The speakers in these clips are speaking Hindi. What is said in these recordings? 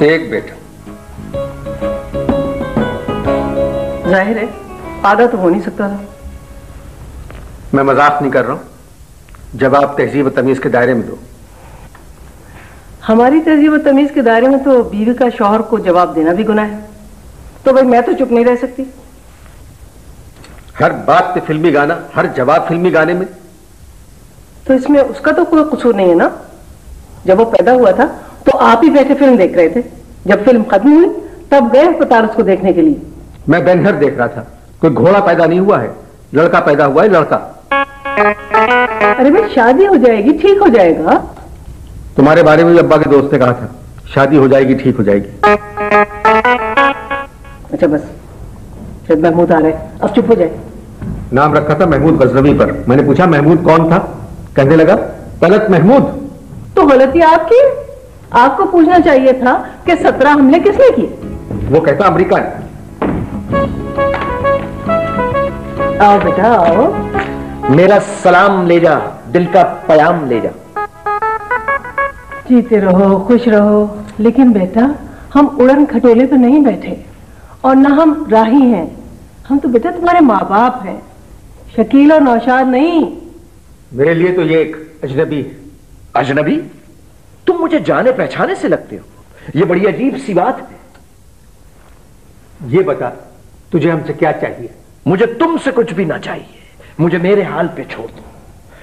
एक बेटा। जाहिर है आधा तो हो नहीं सकता था। मैं मजाक नहीं कर रहा हूं। जवाब तहजीब और तमीज के दायरे में दो। हमारी तहजीब और तमीज के दायरे में तो बीवी का शौहर को जवाब देना भी गुनाह है। तो भाई मैं तो चुप नहीं रह सकती। हर बात पे फिल्मी गाना, हर जवाब फिल्मी गाने में। तो इसमें उसका तो कोई कसूर नहीं है ना। जब वो पैदा हुआ था तो आप ही बैठे फिल्म देख रहे थे। जब फिल्म खत्म हुई तब गए अस्पताल उसको देखने के लिए। मैं बेनहर देख रहा था। कोई घोड़ा पैदा नहीं हुआ है, लड़का पैदा हुआ है, लड़का। अरे भाई शादी हो जाएगी, ठीक हो जाएगा। तुम्हारे बारे में भी अब्बा के दोस्त ने कहा था, शादी हो जाएगी, ठीक हो जाएगी। अच्छा बस, शायद महमूद आ रहे हैं, अब चुप हो जाए। नाम रखा था महमूद गजनवी पर। मैंने पूछा महमूद कौन था, कहने लगा तलत महमूद। तो गलती आपकी। आपको पूछना चाहिए था कि 17 हमले किसने किए। वो कहता अमेरिका है। आओ बेटा आओ। मेरा सलाम ले जा, दिल का पयाम ले जा। जीते रहो, खुश रहो। लेकिन बेटा हम उड़न खटोले पर नहीं बैठे और ना हम राही हैं। हम तो बेटा तुम्हारे माँ बाप हैं, शकील और नौशाद नहीं। मेरे लिए तो ये एक अजनबी है। अजनबी? तुम मुझे जाने पहचाने से लगते हो। ये बड़ी अजीब सी बात है। ये बता तुझे हमसे क्या चाहिए? मुझे तुमसे कुछ भी ना चाहिए। मुझे मेरे हाल पे छोड़ दो।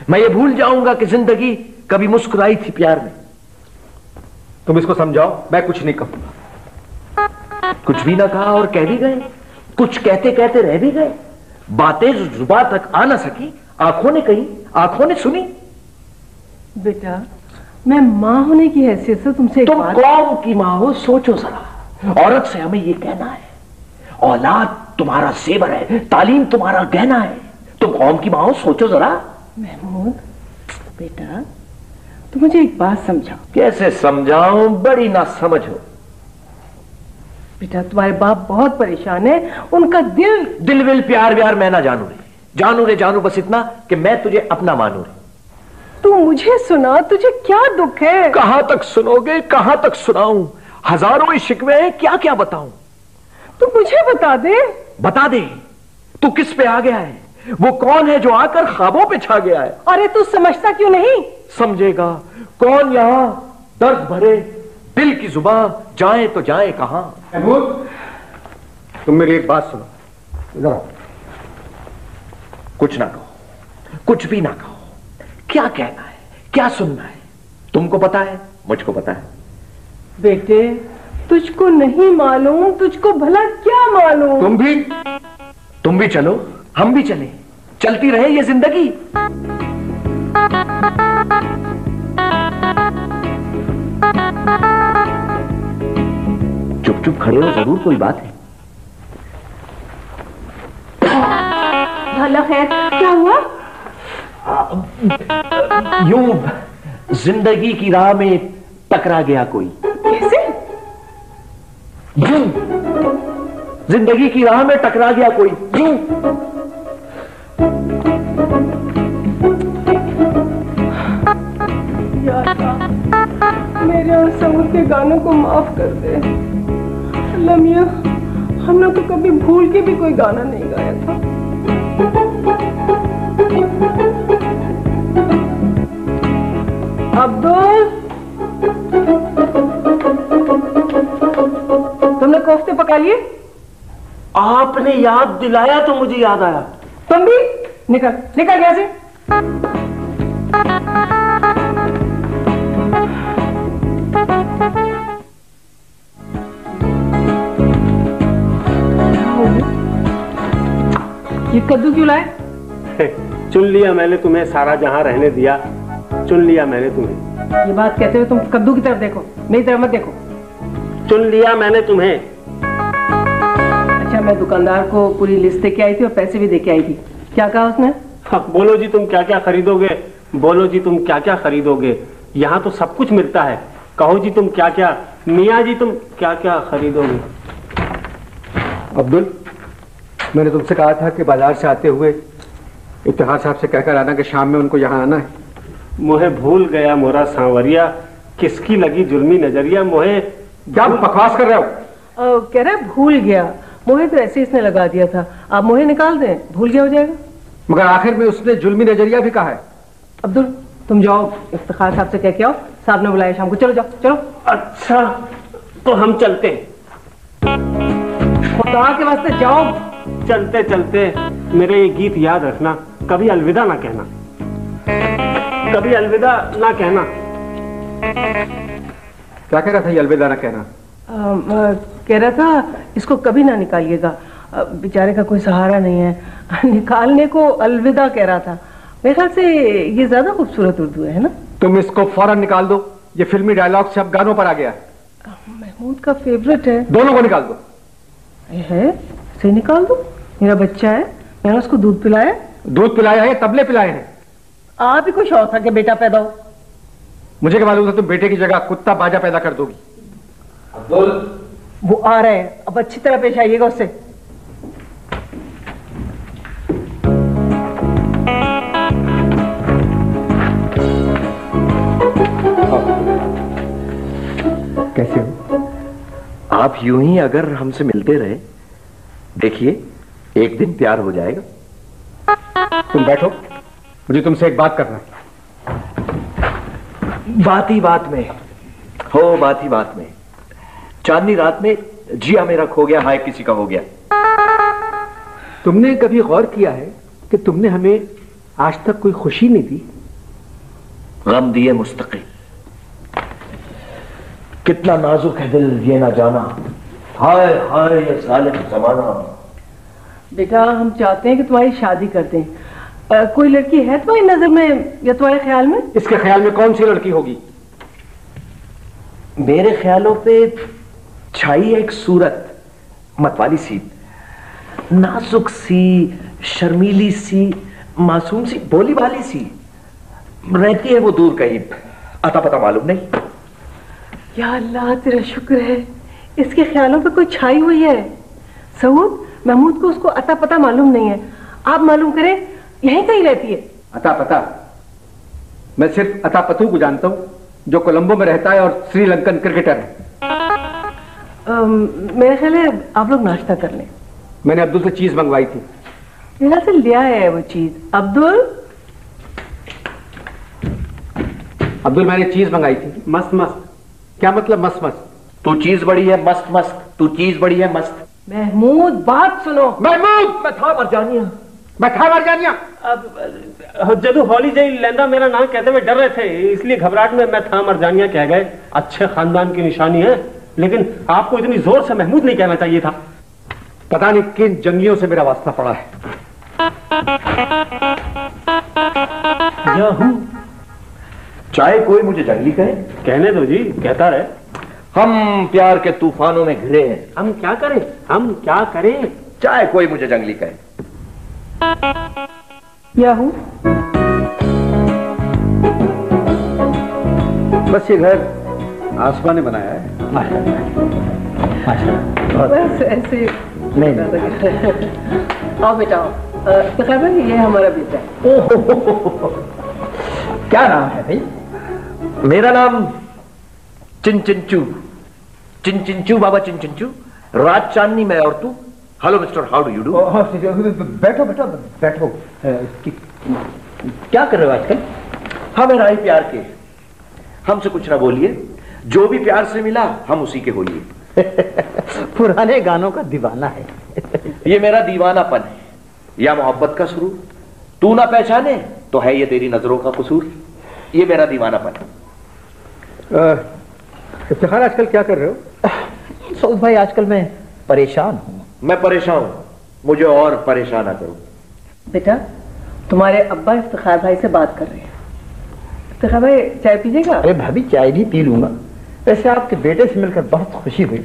मैं ये भूल जाऊंगा कि जिंदगी कभी मुस्कुराई थी प्यार में। तुम इसको समझाओ, मैं कुछ नहीं कहूंगा। कुछ भी ना कहा और कह भी गए। कुछ कहते कहते रह भी गए। बातें जुबान तक आ ना सकी, आंखों ने कही, आंखों ने सुनी। बेटा मैं मां होने की हैसियत से तुमसे तुम कौम की मां हो, सोचो जरा। औरत से हमें ये कहना है, औलाद तुम्हारा जेवर है, तालीम तुम्हारा गहना है। तुम कौम की मां हो, सोचो जरा। महमूद बेटा तुम मुझे एक बात समझाओ। कैसे समझाऊं, बड़ी ना समझ हो। बेटा तुम्हारे बाप बहुत परेशान है, उनका दिल विल प्यार व्यार मैं ना जानू रे। जानू बस इतना कि मैं तुझे अपना मानू रे। तू मुझे सुना, तुझे क्या दुख है? कहां तक सुनोगे, कहां तक सुनाऊं? हजारों शिकवे हैं, क्या क्या बताऊं? तू मुझे बता दे। बता दे, तू किस पे आ गया है? वो कौन है जो आकर ख्वाबों पे छा गया है? अरे तू समझता क्यों नहीं? समझेगा कौन यहां दर्द भरे दिल की जुबान जाए तो जाए कहां? महमूद तुम मेरी एक बात सुनो। कुछ ना कहो, कुछ भी ना कहो। क्या कहना है, क्या सुनना है? तुमको पता है, मुझको पता है। बेटे तुझको नहीं मालूम, तुझको भला क्या मालूम? तुम भी चलो, हम भी चले, चलती रहे ये जिंदगी। चुप चुप खड़े हो, जरूर कोई बात है। भला खैर क्या हुआ? यूं जिंदगी की राह में टकरा गया कोई। कैसे? यूं जिंदगी की राह में टकरा गया कोई। यूं मेरे और समूह के गानों को माफ कर दे। अल्लाह मियां हमने तो कभी भूल के भी कोई गाना नहीं गाया था। अब्दुल तुमने कोफ्ते पका लिए? आपने याद दिलाया तो मुझे याद आया। तुम भी निकल निकल यहाँ से। ये कद्दू क्यों लाए? चुन लिया मैंने तुम्हें, सारा जहां रहने दिया। चुन लिया मैंने तुम्हें। ये बात कहते हुए तुम कद्दू की तरफ देखो, मेरी तरफ मत देखो। चुन लिया मैंने तुम्हें। अच्छा मैं दुकानदार को पूरी लिस्ट दे के आई थी और पैसे भी दे के आई थी। क्या कहा उसने? हाँ, बोलो जी तुम क्या क्या खरीदोगे, बोलो जी तुम क्या क्या खरीदोगे। यहाँ तो सब कुछ मिलता है। कहो जी तुम क्या क्या, मियाँ जी तुम क्या क्या खरीदोगे। अब्दुल मैंने तुमसे कहा था कि बाजार से आते हुए इफ्तिखार साहब से कहकर आना कि शाम में उनको यहाँ आना है। मोहे भूल गया मोरा सांवरिया, किसकी लगी जुल्मी नजरिया। मोहे क्या बकवास कर रहे हो? कह रहा है भूल गया। मोहे तो ऐसे इसने लगा दिया था, आप मोहे निकाल दें, भूल गया हो जाएगा। मगर आखिर में उसने जुल्मी नजरिया भी कहा है। अब्दुल तुम जाओ, इफ्तिखार साहब से कह के आओ, साहब ने बुलाया शाम को। चलो जाओ, चलो। अच्छा तो हम चलते हैं। खुदा के वास्ते जाओ। चलते चलते मेरे ये गीत याद रखना, कभी अलविदा ना कहना, कभी अलविदा ना कहना। क्या कह रहा था ये अलविदा ना कहना? कह रहा था इसको कभी ना निकालिएगा, बेचारे का कोई सहारा नहीं है, निकालने को अलविदा कह रहा था। मेरे ख्याल से ये ज्यादा खूबसूरत उर्दू है ना? तुम इसको फौरन निकाल दो, ये फिल्मी डायलॉग से अब गानों पर आ गया है। महमूद का फेवरेट है। दोनों को निकाल दो। है सही, निकाल दो। मेरा बच्चा है, मैंने उसको दूध पिलाया। दूध पिलाया है, तबले पिलाए हैं। आप ही को शौक था कि बेटा पैदा हो। मुझे क्या मालूम था तुम बेटे की जगह कुत्ता बाजा पैदा कर दोगी। अब्दुल वो आ रहे हैं, अब अच्छी तरह पेश आइएगा उससे। कैसे हो? आप यूं ही अगर हमसे मिलते रहे, देखिए एक दिन प्यार हो जाएगा। तुम बैठो, मुझे तुमसे एक बात करना है। बात ही बात में हो, बात ही बात में। चांदनी रात में जिया मेरा खो गया, हाय किसी का हो गया। तुमने कभी गौर किया है कि तुमने हमें आज तक कोई खुशी नहीं दी? गम दिए मुस्तकिल। कितना नाजुक है दिल ये ना जाना, हाय हाय ये जालिम जमाना। बेटा हम चाहते हैं कि तुम्हारी शादी कर दें। कोई लड़की है तुम्हारी नजर में या तुम्हारे ख्याल में? इसके ख्याल में कौन सी लड़की होगी? मेरे ख्यालों पे छाई एक सूरत, मतवाली सी, नाजुक सी, शर्मीली सी, मासूम सी, भोली भाली सी रहती है वो दूर कहीं, अता पता मालूम नहीं। या अल्लाह तेरा शुक्र है, इसके ख्यालों पे कोई छाई हुई है। सऊद, महमूद को उसको अता पता मालूम नहीं है, आप मालूम करें, यहीं कहीं रहती है। अता पता? मैं सिर्फ अता पतू को जानता हूं, जो कोलंबो में रहता है और श्रीलंकन क्रिकेटर है। मेरे ख्याल है आप लोग नाश्ता कर लें। मैंने अब्दुल से चीज मंगवाई थी। यहाँ से लिया है वो चीज। अब्दुल, अब्दुल मैंने चीज मंगाई थी। मस्त मस्त? क्या मतलब मस्त मस्त? तू चीज बड़ी है मस्त मस्त, तू चीज बड़ी है मस्त। महमूद बात सुनो। महमूद, मैं था मरजानिया, मैं था मरजानिया। अब जदू हौली जई लेंदा मेरा नाम कहते हुए डर रहे थे, इसलिए घबराहट में मैं था मरजानिया कह गए। अच्छे खानदान की निशानी है, लेकिन आपको इतनी जोर से महमूद नहीं कहना चाहिए था। पता नहीं किन जंगियों से मेरा वास्ता पड़ा है। हूं चाहे कोई मुझे जंगली कहे, कहने दो जी, कहता रहे। हम प्यार के तूफानों में घिरे हैं। हम क्या करें, हम क्या करें? चाहे कोई मुझे जंगली कहे। याहू, बस ये घर आसमा ने बनाया है। बस ऐसे नहीं आओ बेटा आओ। भाई ये हमारा बेटा है। क्या नाम है भाई? मेरा नाम चिंचिंचू, चिंचिंचू बाबा चिंचिंचू। रात चांदनी में और तू। Hello mister, how do you do? बैठो बेटा बैठो। क्या कर रहे हो आजकल? हमें राही प्यार के, हमसे कुछ ना बोलिए, जो भी प्यार से मिला हम उसी के होइए। पुराने गानों का दीवाना है। ये मेरा दीवानापन है या मोहब्बत का सुरूर, तू ना पहचाने तो है ये तेरी नजरों का कसूर। ये मेरा दीवानापन है। इफ्तिखार आजकल क्या कर रहे हो? सऊद भाई आजकल मैं परेशान हूं। मैं परेशान हूं, मुझे और परेशान ना करो। बेटा तुम्हारे अब्बा इफ्तिखार भाई से बात कर रहे हैं। इफ्तिखार भाई चाय पीजिएगा? अरे भाभी चाय भी पी लूंगा। वैसे आपके बेटे से मिलकर बहुत खुशी हुई।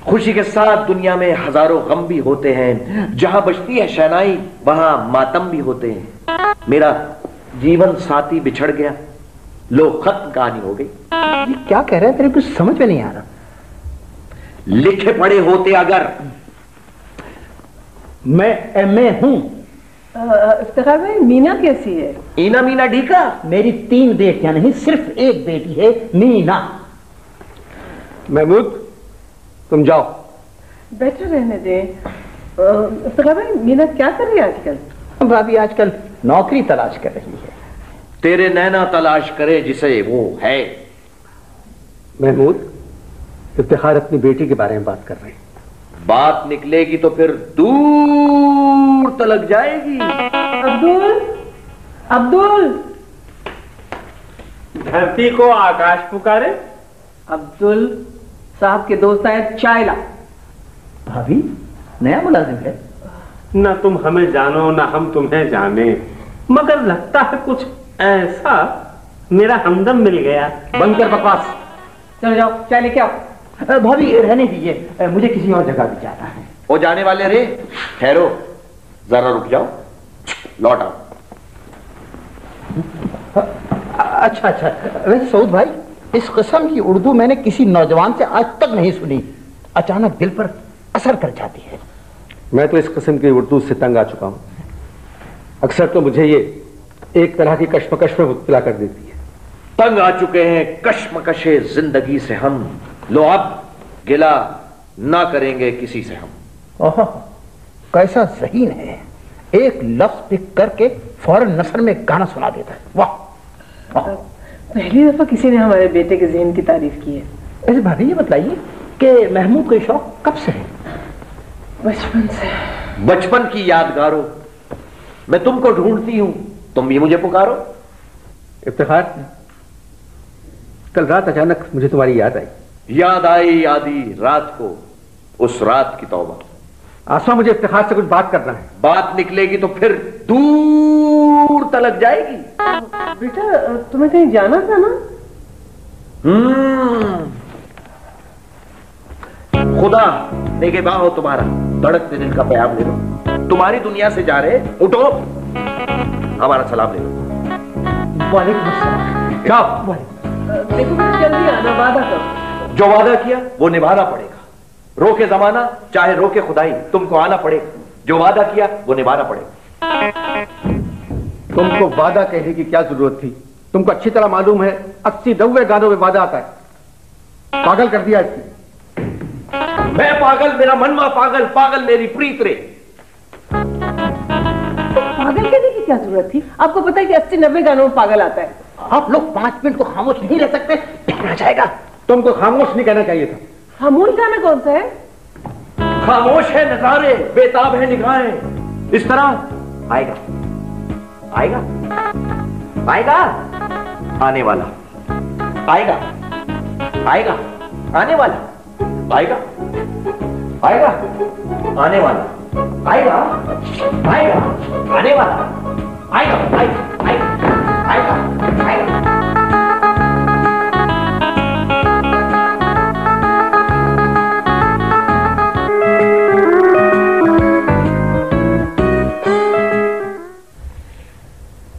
खुशी के साथ दुनिया में हजारों गम भी होते हैं, जहां बजती है शहनाई वहां मातम भी होते हैं। मेरा जीवन साथी बिछड़ गया, लो खत्म कहानी हो गई। ये क्या कह रहे हैं, तेरे कुछ समझ में नहीं आ रहा। लिखे पढ़े होते अगर। मैं एमए हूं। इफ्तिखार भाई मीना कैसी है? ईना मीना ढीका। मेरी 3 बेटियां नहीं, सिर्फ एक बेटी है, मीना। महमूद, तुम जाओ। बेटर रहने दें। भाई मीना क्या कर रही है आजकल? भाभी आजकल नौकरी तलाश कर रही है। तेरे नैना तलाश करे जिसे वो है। महमूद, इफ्तिखार अपनी बेटी के बारे में बात कर रहे हैं। बात निकलेगी तो फिर दूर तलक जाएगी। अब्दुल, अब्दुल। धरती को आकाश पुकारे। अब्दुल साहब के दोस्त आए, चाय ला। भाभी नया मुलाजिम है? न तुम हमें जानो न हम तुम्हें जाने, मगर लगता है कुछ ऐसा मेरा हमदम मिल गया। बंद कर बकवास, चलो जाओ चाय लेके आओ। भाभी रहने दीजिए, मुझे किसी और जगह भी जाना है। वो जाने वाले रे, ठहरो जरा, रुक जाओ, लौट आओ। अच्छा अच्छा, वैसे सऊद भाई, इस किस्म की उर्दू मैंने किसी नौजवान से आज तक नहीं सुनी। अचानक दिल पर असर कर जाती है। मैं तो इस किस्म की उर्दू से तंग आ चुका हूं। अक्सर तो मुझे ये एक तरह की कश्मकश में मुब्तला कर देती है। तंग आ चुके हैं कश्मकशे जिंदगी से हम। लो अब गिला ना करेंगे किसी से हम। ओह, कैसा ज़हीन है, एक लफ्ज पिक करके फौरन नसर में गाना सुना देता है। वाह। पहली दफा किसी ने हमारे बेटे के ज़हन की तारीफ की है। ऐसे भाभी ये बताइए कि महमूद का शौक कब से है? बचपन से। बचपन की यादगारों। मैं तुमको ढूंढती हूं, तुम भी मुझे पुकारो। इफ्तिखार, कल रात अचानक मुझे तुम्हारी याद आई। याद आई आधी रात को, उस रात की तौबा। आसमा, मुझे इफ्तिखार से कुछ बात करना है। बात निकलेगी तो फिर दूर तलक जाएगी। बेटा तुम्हें कहीं जाना था ना? खुदा निगहबान हो तुम्हारा, धड़कते दिल का प्याम ले लो। तुम्हारी दुनिया से जा रहे, उठो, हमारा सलाम ले लो। वालेकुम अस्सलाम। क्या? देखो बेटा जल्दी आना, वादा करो। जो वादा किया वो निभाना पड़ेगा। रोके जमाना चाहे रोके खुदाई, तुमको आना पड़ेगा। जो वादा किया वो निभाना पड़ेगा। तुमको वादा कहने की क्या जरूरत थी? तुमको अच्छी तरह मालूम है 80-90 गानों में वादा आता है। पागल कर दिया इसने। मैं पागल, मेरा मनवा पागल, पागल मेरी प्रीत रे। पागल कहने की क्या जरूरत थी? आपको पता है कि 80-90 गानों में पागल आता है। आप लोग 5 मिनट को खामोश नहीं रह सकते, आ जाएगा। तुमको खामोश नहीं कहना चाहिए था। खामोश गाना कौन सा है? खामोश है नजारे, बेताब है निगाहें। इस तरह आएगा, आएगा, आएगा, आने वाला, आएगा, आएगा, आने वाला, आएगा, आएगा, आने वाला, आएगा, आएगा, आने वाला, आएगा, आएगा, आएगा, आएगा, आएगा।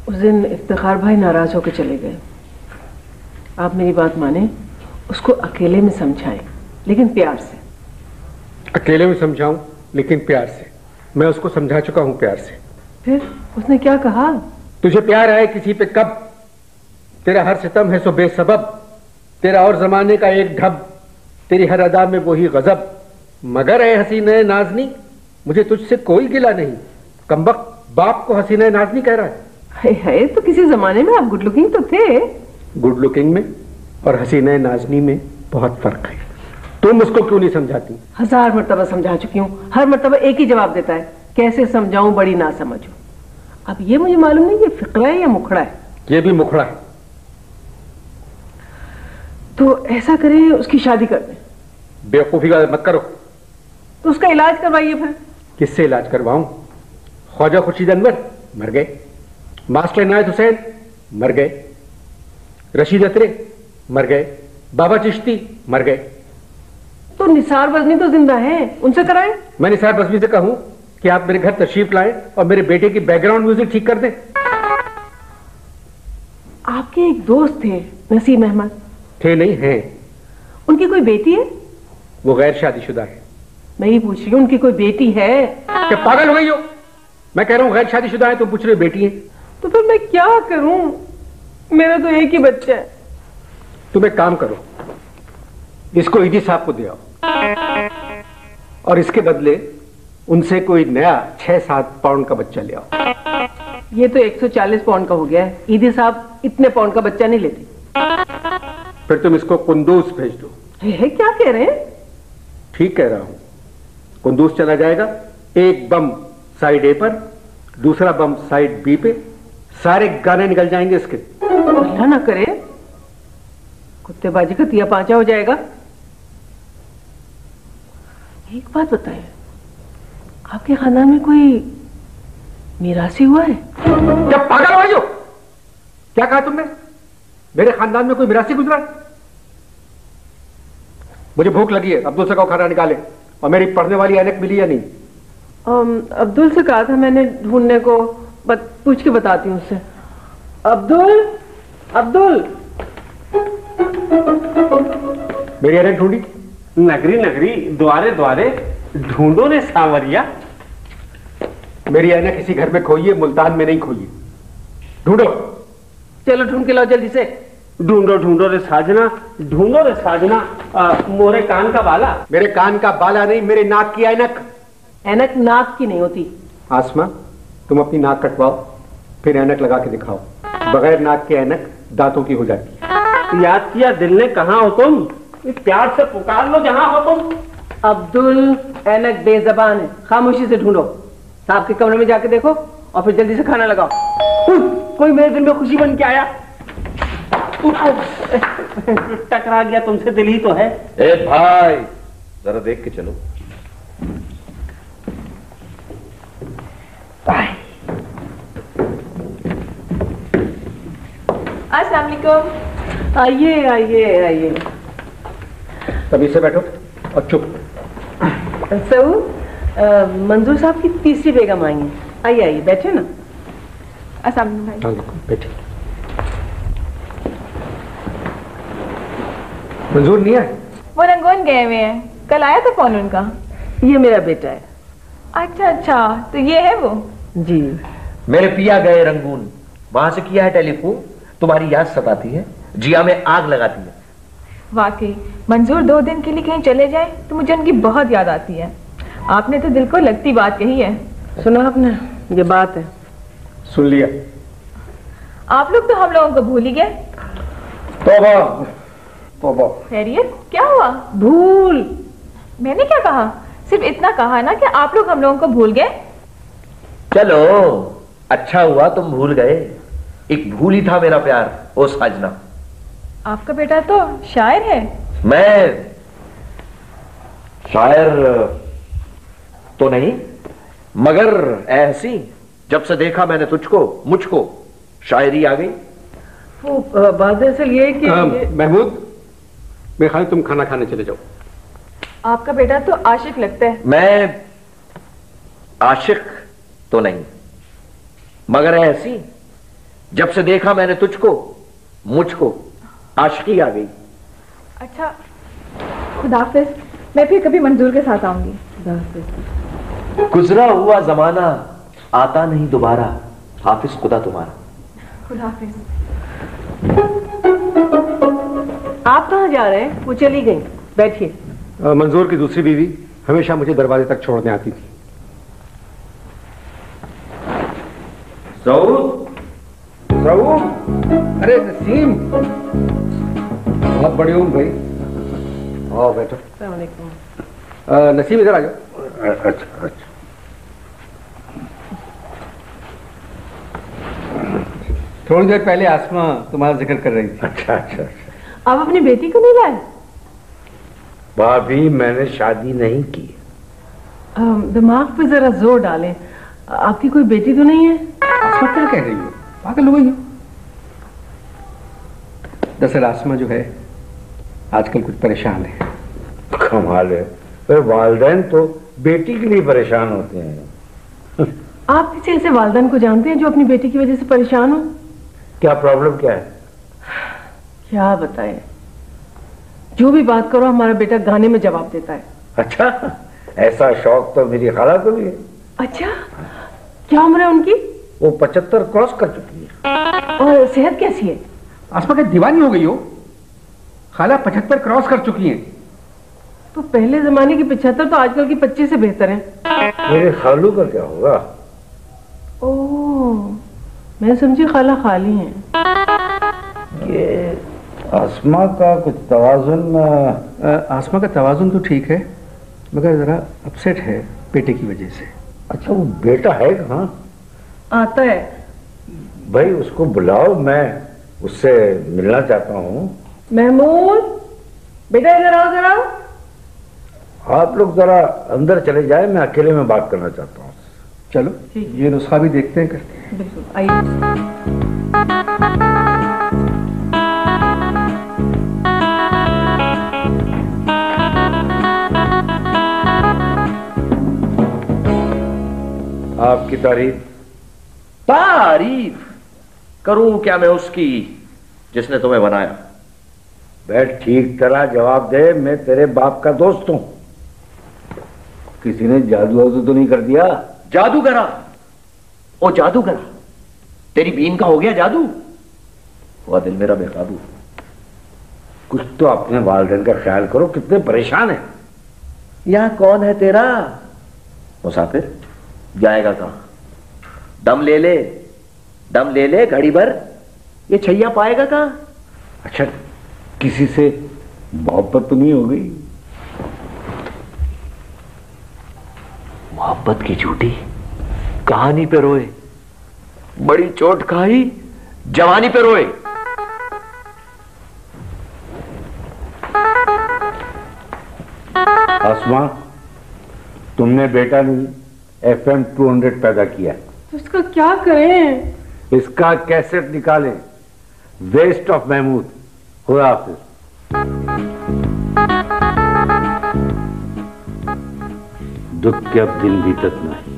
उस दिन इफ्तिखार भाई नाराज होकर चले गए। आप मेरी बात माने, उसको अकेले में समझाएं, लेकिन प्यार से। अकेले में समझाऊं लेकिन प्यार से? मैं उसको समझा चुका हूं प्यार से। फिर उसने क्या कहा? तुझे प्यार है किसी पे कब? तेरा हर सितम है सो बेसबब, तेरा और जमाने का एक ढब, तेरी हर अदा में वही गजब। मगर है हसीने नाजनी, मुझे तुझसे कोई गिला नहीं। कमबख्त बाप को हसीने नाजनी कह रहा है। है तो किसी जमाने में आप गुड लुकिंग तो थे। गुड लुकिंग में और हसीने नाजनी में बहुत फर्क है। तुम उसको क्यों नहीं समझाती? 1000 मर्तबा समझा चुकी हूँ, हर मर्तबा एक ही जवाब देता है, कैसे समझाऊं, बड़ी ना समझो। अब ये मुझे मालूम नहीं ये फिक्रा है या मुखड़ा है। ये भी मुखड़ा है। तो ऐसा करें उसकी शादी कर दें। बेवकूफी का मत करो। तो उसका इलाज करवाइए फिर। किससे इलाज करवाऊं? ख्वाजा खुर्शीद अनवर मर गए, मास्टर इनायत हुसैन मर गए, रशीद अतरे मर गए, बाबा चिश्ती मर गए। तो निसार बजनी तो जिंदा है, उनसे कराएं। मैं निसार बजनी से कहूं कि आप मेरे घर तशरीफ लाएं और मेरे बेटे की बैकग्राउंड म्यूजिक ठीक कर दें। आपके एक दोस्त थे नसीम अहमद। थे नहीं, हैं। उनकी कोई बेटी है? वो गैर शादीशुदा है। मैं ये पूछ रही हूँ उनकी कोई बेटी है? क्या पागल हो गई हो? मैं कह रहा हूँ गैर शादीशुदा है, तुम पूछ रहे हो बेटी है। तो फिर मैं क्या करूं, मेरा तो एक ही बच्चा है। तुम एक काम करो, इसको ईडी साहब को दे आओ। और इसके बदले उनसे कोई नया 6-7 पाउंड का बच्चा ले आओ। ये तो 140 पाउंड का हो गया है। ईदी साहब इतने पाउंड का बच्चा नहीं लेते। फिर तुम इसको कुंदूस भेज दो। है क्या कह रहे हैं? ठीक कह रहा हूं। कुंदूस चला जाएगा, एक बम साइड ए पर, दूसरा बम साइड बी पे, सारे गाने निकल जाएंगे इसके। अल्लाह ना करे कुत्तेबाजी का तिया पांचा हो जाएगा। एक बात बताएं, आपके खानदान में कोई मिरासी हुआ है? क्या पागल हो जो? क्या कहा तुमने? मेरे खानदान में कोई मिरासी गुजरा? मुझे भूख लगी है, अब्दुल से कहो खाना निकाले। और मेरी पढ़ने वाली ऐनक मिली या नहीं? अब्दुल से कहा था मैंने ढूंढने को, पूछ के बताती हूँ उससे। अब्दुल, अब्दुल, मेरी ऐनक ढूंढी? नगरी नगरी द्वारे द्वारे ढूंढो ने सांवरिया। मेरी ऐनक किसी घर में खोई है, मुल्तान में नहीं खोई है। ढूंढो। चलो ढूंढ के लाओ जल्दी से। ढूंढो ढूंढो रे साजना, ढूंढो रे साजना। मोरे कान का बाला। मेरे कान का बाला नहीं, मेरे नाक की ऐनक। ऐनक नाक की नहीं होती। आसमा, तुम अपनी नाक कटवाओ, फिर ऐनक लगा के दिखाओ। बगैर नाक के ऐनक दांतों की हो जाती है। याद किया दिल ने, कहाँ हो तुम? प्यार से पुकार लो जहां हो तुम। अब्दुल, ऐनक बेजबान है, खामोशी से ढूंढो। साहब के कमरे में जाके देखो और फिर जल्दी से खाना लगाओ। कोई मेरे दिल में खुशी बन के आया। टकरा गया तुमसे, दिल ही तो है। ए भाई, जरा देख के चलो। अस्सलाम वालेकुम। आइए आइए आइए। तभी से बैठो और चुप। सऊद, मंजूर साहब की तीसरी बेगम आई है। आइए आइए, बैठे ना। अस्सलाम वालेकुम भाई। बैठे। मंजूर नहीं है? वो रंगून गए हुए हैं, कल आया था फोन उनका। ये मेरा बेटा है। अच्छा अच्छा, तो ये है वो। जी। मेरे पिया गए रंगून, वहां से किया है टेलीफोन। तुम्हारी याद सताती है, जिया में आग लगाती है। वाकई मंजूर 2 दिन के लिए कहीं चले जाए तो मुझे उनकी बहुत याद आती है। आपने तो दिल को लगती बात कही है। सुना आपने? ये बात है। सुन लिया। आप लोग तो हम लोगों को भूल ही गए। तौबा तौबा। खैरियत, क्या हुआ? भूल? मैंने क्या कहा? सिर्फ इतना कहा ना कि आप लोग हम लोगों को भूल गए। चलो, अच्छा हुआ तुम भूल गए। एक भूल ही था मेरा प्यार, ओ साजना। आपका बेटा तो शायर है। मैं शायर तो नहीं, मगर ऐसी जब से देखा मैंने तुझको, मुझको शायरी आ गई। वो बात दरअसल ये कि महमूद, मैं खाली तुम खाना खाने चले जाओ। आपका बेटा तो आशिक लगता है। मैं आशिक तो नहीं, मगर ऐसी जब से देखा मैंने तुझको, मुझको आशिकी आ गई। अच्छा, खुदाफिज। मैं फिर कभी मंजूर के साथ आऊंगी। गुजरा हुआ जमाना आता नहीं दोबारा, हाफिज खुदा तुम्हारा। खुदाफिज। आप कहाँ जा रहे हैं? वो चली गई। बैठिए। मंजूर की दूसरी बीवी हमेशा मुझे दरवाजे तक छोड़ने आती थी। सऊद, सऊद, अरे नसीम, बहुत बड़ी हूँ भाई। आओ बैठो। अस्सलाम वालेकुम। नसीम इधर आ जाओ। अच्छा अच्छा। थोड़ी देर पहले आसमा तुम्हारा जिक्र कर रही थी। अच्छा अच्छा अच्छा। आप अपनी बेटी को नहीं लाए? भाभी, मैंने शादी नहीं की। दिमाग पे जरा जोर डालें। आपकी कोई बेटी तो नहीं है? आसमा क्या कह रही हो? पागल हो गई हो? दरअसल आसमा जो है आजकल कुछ परेशान है। कमाल है, फिर वालिदैन तो बेटी के लिए परेशान होते हैं। आप किसी ऐसे वालिदैन को जानते हैं जो अपनी बेटी की वजह से परेशान हो? क्या प्रॉब्लम क्या है? क्या बताएं, जो भी बात करो हमारा बेटा गाने में जवाब देता है। अच्छा, ऐसा शौक तो मेरी खाला को भी है। अच्छा, क्या उम्र है उनकी? वो 75 क्रॉस कर चुकी है। और सेहत कैसी है? आसमा क्या दीवानी हो गई हो? खाला 75 क्रॉस कर चुकी हैं। तो पहले जमाने की 75 तो आजकल की 25 से बेहतर है। मेरे खालू का क्या होगा? ओह, मैं समझी खाला खाली हैं। ये आसमा का कुछ तवाजुन। आसमा का तवाजुन तो ठीक है, मगर जरा अपसेट है बेटे की वजह से। अच्छा, वो बेटा है कहाँ? आता है। भाई उसको बुलाओ, मैं उससे मिलना चाहता हूँ। महमूद बेटा इधर आओ जरा। आप लोग जरा अंदर चले जाए, मैं अकेले में बात करना चाहता हूँ। चलो ये नुस्खा भी देखते हैं, करते हैं। बिल्कुल आइए। आपकी तारीफ करूं क्या मैं उसकी जिसने तुम्हें बनाया? बैठ, ठीक तरह जवाब दे। मैं तेरे बाप का दोस्त हूं। किसी ने जादू वादू तो नहीं कर दिया? जादूगरा? ओ जादूगरा, तेरी बीन का हो गया जादू? हुआ दिल मेरा बेकाबू। कुछ तो अपने वालिदैन का ख्याल करो, कितने परेशान है। यहां कौन है तेरा मुसाफिर? जाएगा कहां? दम ले ले, दम ले ले घड़ी भर। ये छैया पाएगा कहां? अच्छा, किसी से मोहब्बत तो नहीं हो गई? मोहब्बत की झूठी कहानी पे रोए, बड़ी चोट खाई जवानी पे रोए। आसमा, तुमने बेटा नहीं FM 200 पैदा किया। तो इसका क्या करें? इसका कैसेट निकालें। Waste of Mahmood. खुदा हाफिज। दुख के अब दिन बीतत नहीं।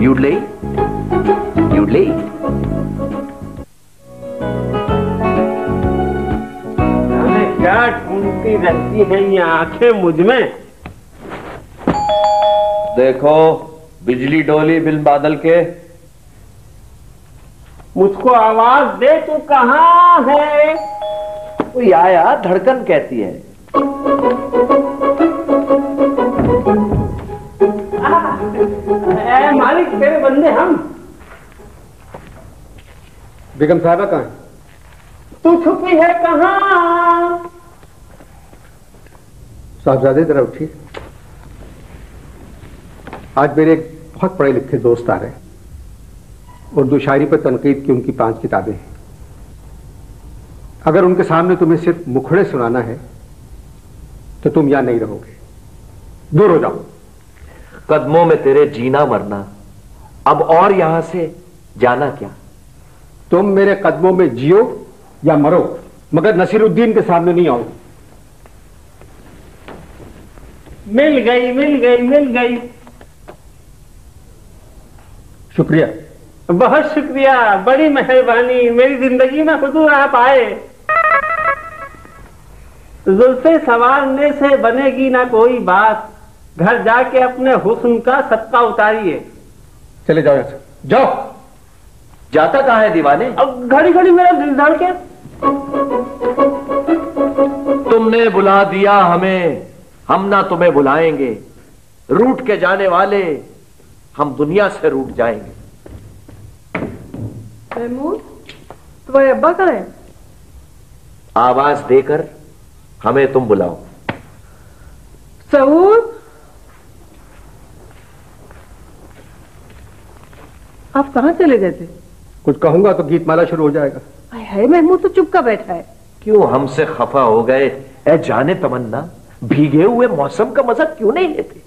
यूडले यूडले क्या ढूंढती रहती हैं ये आंखें मुझ में? देखो बिजली डोली बिल बादल के। मुझको आवाज दे, तू कहाँ है? कोई आया, धड़कन कहती है। मालिक तेरे बंदे हम। बेगम साहबा कहाँ है? तू छुपी है कहाँ? साहबजादे जरा उठिए। आज मेरे एक बहुत पढ़े लिखे दोस्त आ रहे हैं। उर्दू शायरी पर तनकीद की उनकी 5 किताबें हैं। अगर उनके सामने तुम्हें सिर्फ मुखड़े सुनाना है तो तुम यहां नहीं रहोगे, दूर हो जाओ। कदमों में तेरे जीना मरना, अब और यहां से जाना क्या? तुम मेरे कदमों में जियो या मरो, मगर नसीरुद्दीन के सामने नहीं आओ। मिल गई मिल गई मिल गई। शुक्रिया, बहुत शुक्रिया, बड़ी मेहरबानी। मेरी जिंदगी में हुजूर आप आए। जुल्फे संवारने से बनेगी ना कोई बात, घर जाके अपने हुस्न का सदका उतारिए। चले जाओ यहां से, जाओ। जाता कहां है दीवाने? अब घड़ी घड़ी मेरा दिल धड़के। तुमने बुला दिया हमें, हम ना तुम्हें बुलाएंगे। रूठ के जाने वाले हम दुनिया से रूठ जाएंगे। महमूद, तुम्हारे अब्बा कहाँ है? आवाज देकर हमें तुम बुलाओ। सऊद, आप कहाँ चले गए थे? कुछ कहूंगा तो गीतमाला शुरू हो जाएगा। हाय महमूद तो चुप का बैठा है। क्यों हमसे खफा हो गए? ए जाने तमन्ना, भीगे हुए मौसम का मजा क्यों नहीं लेते?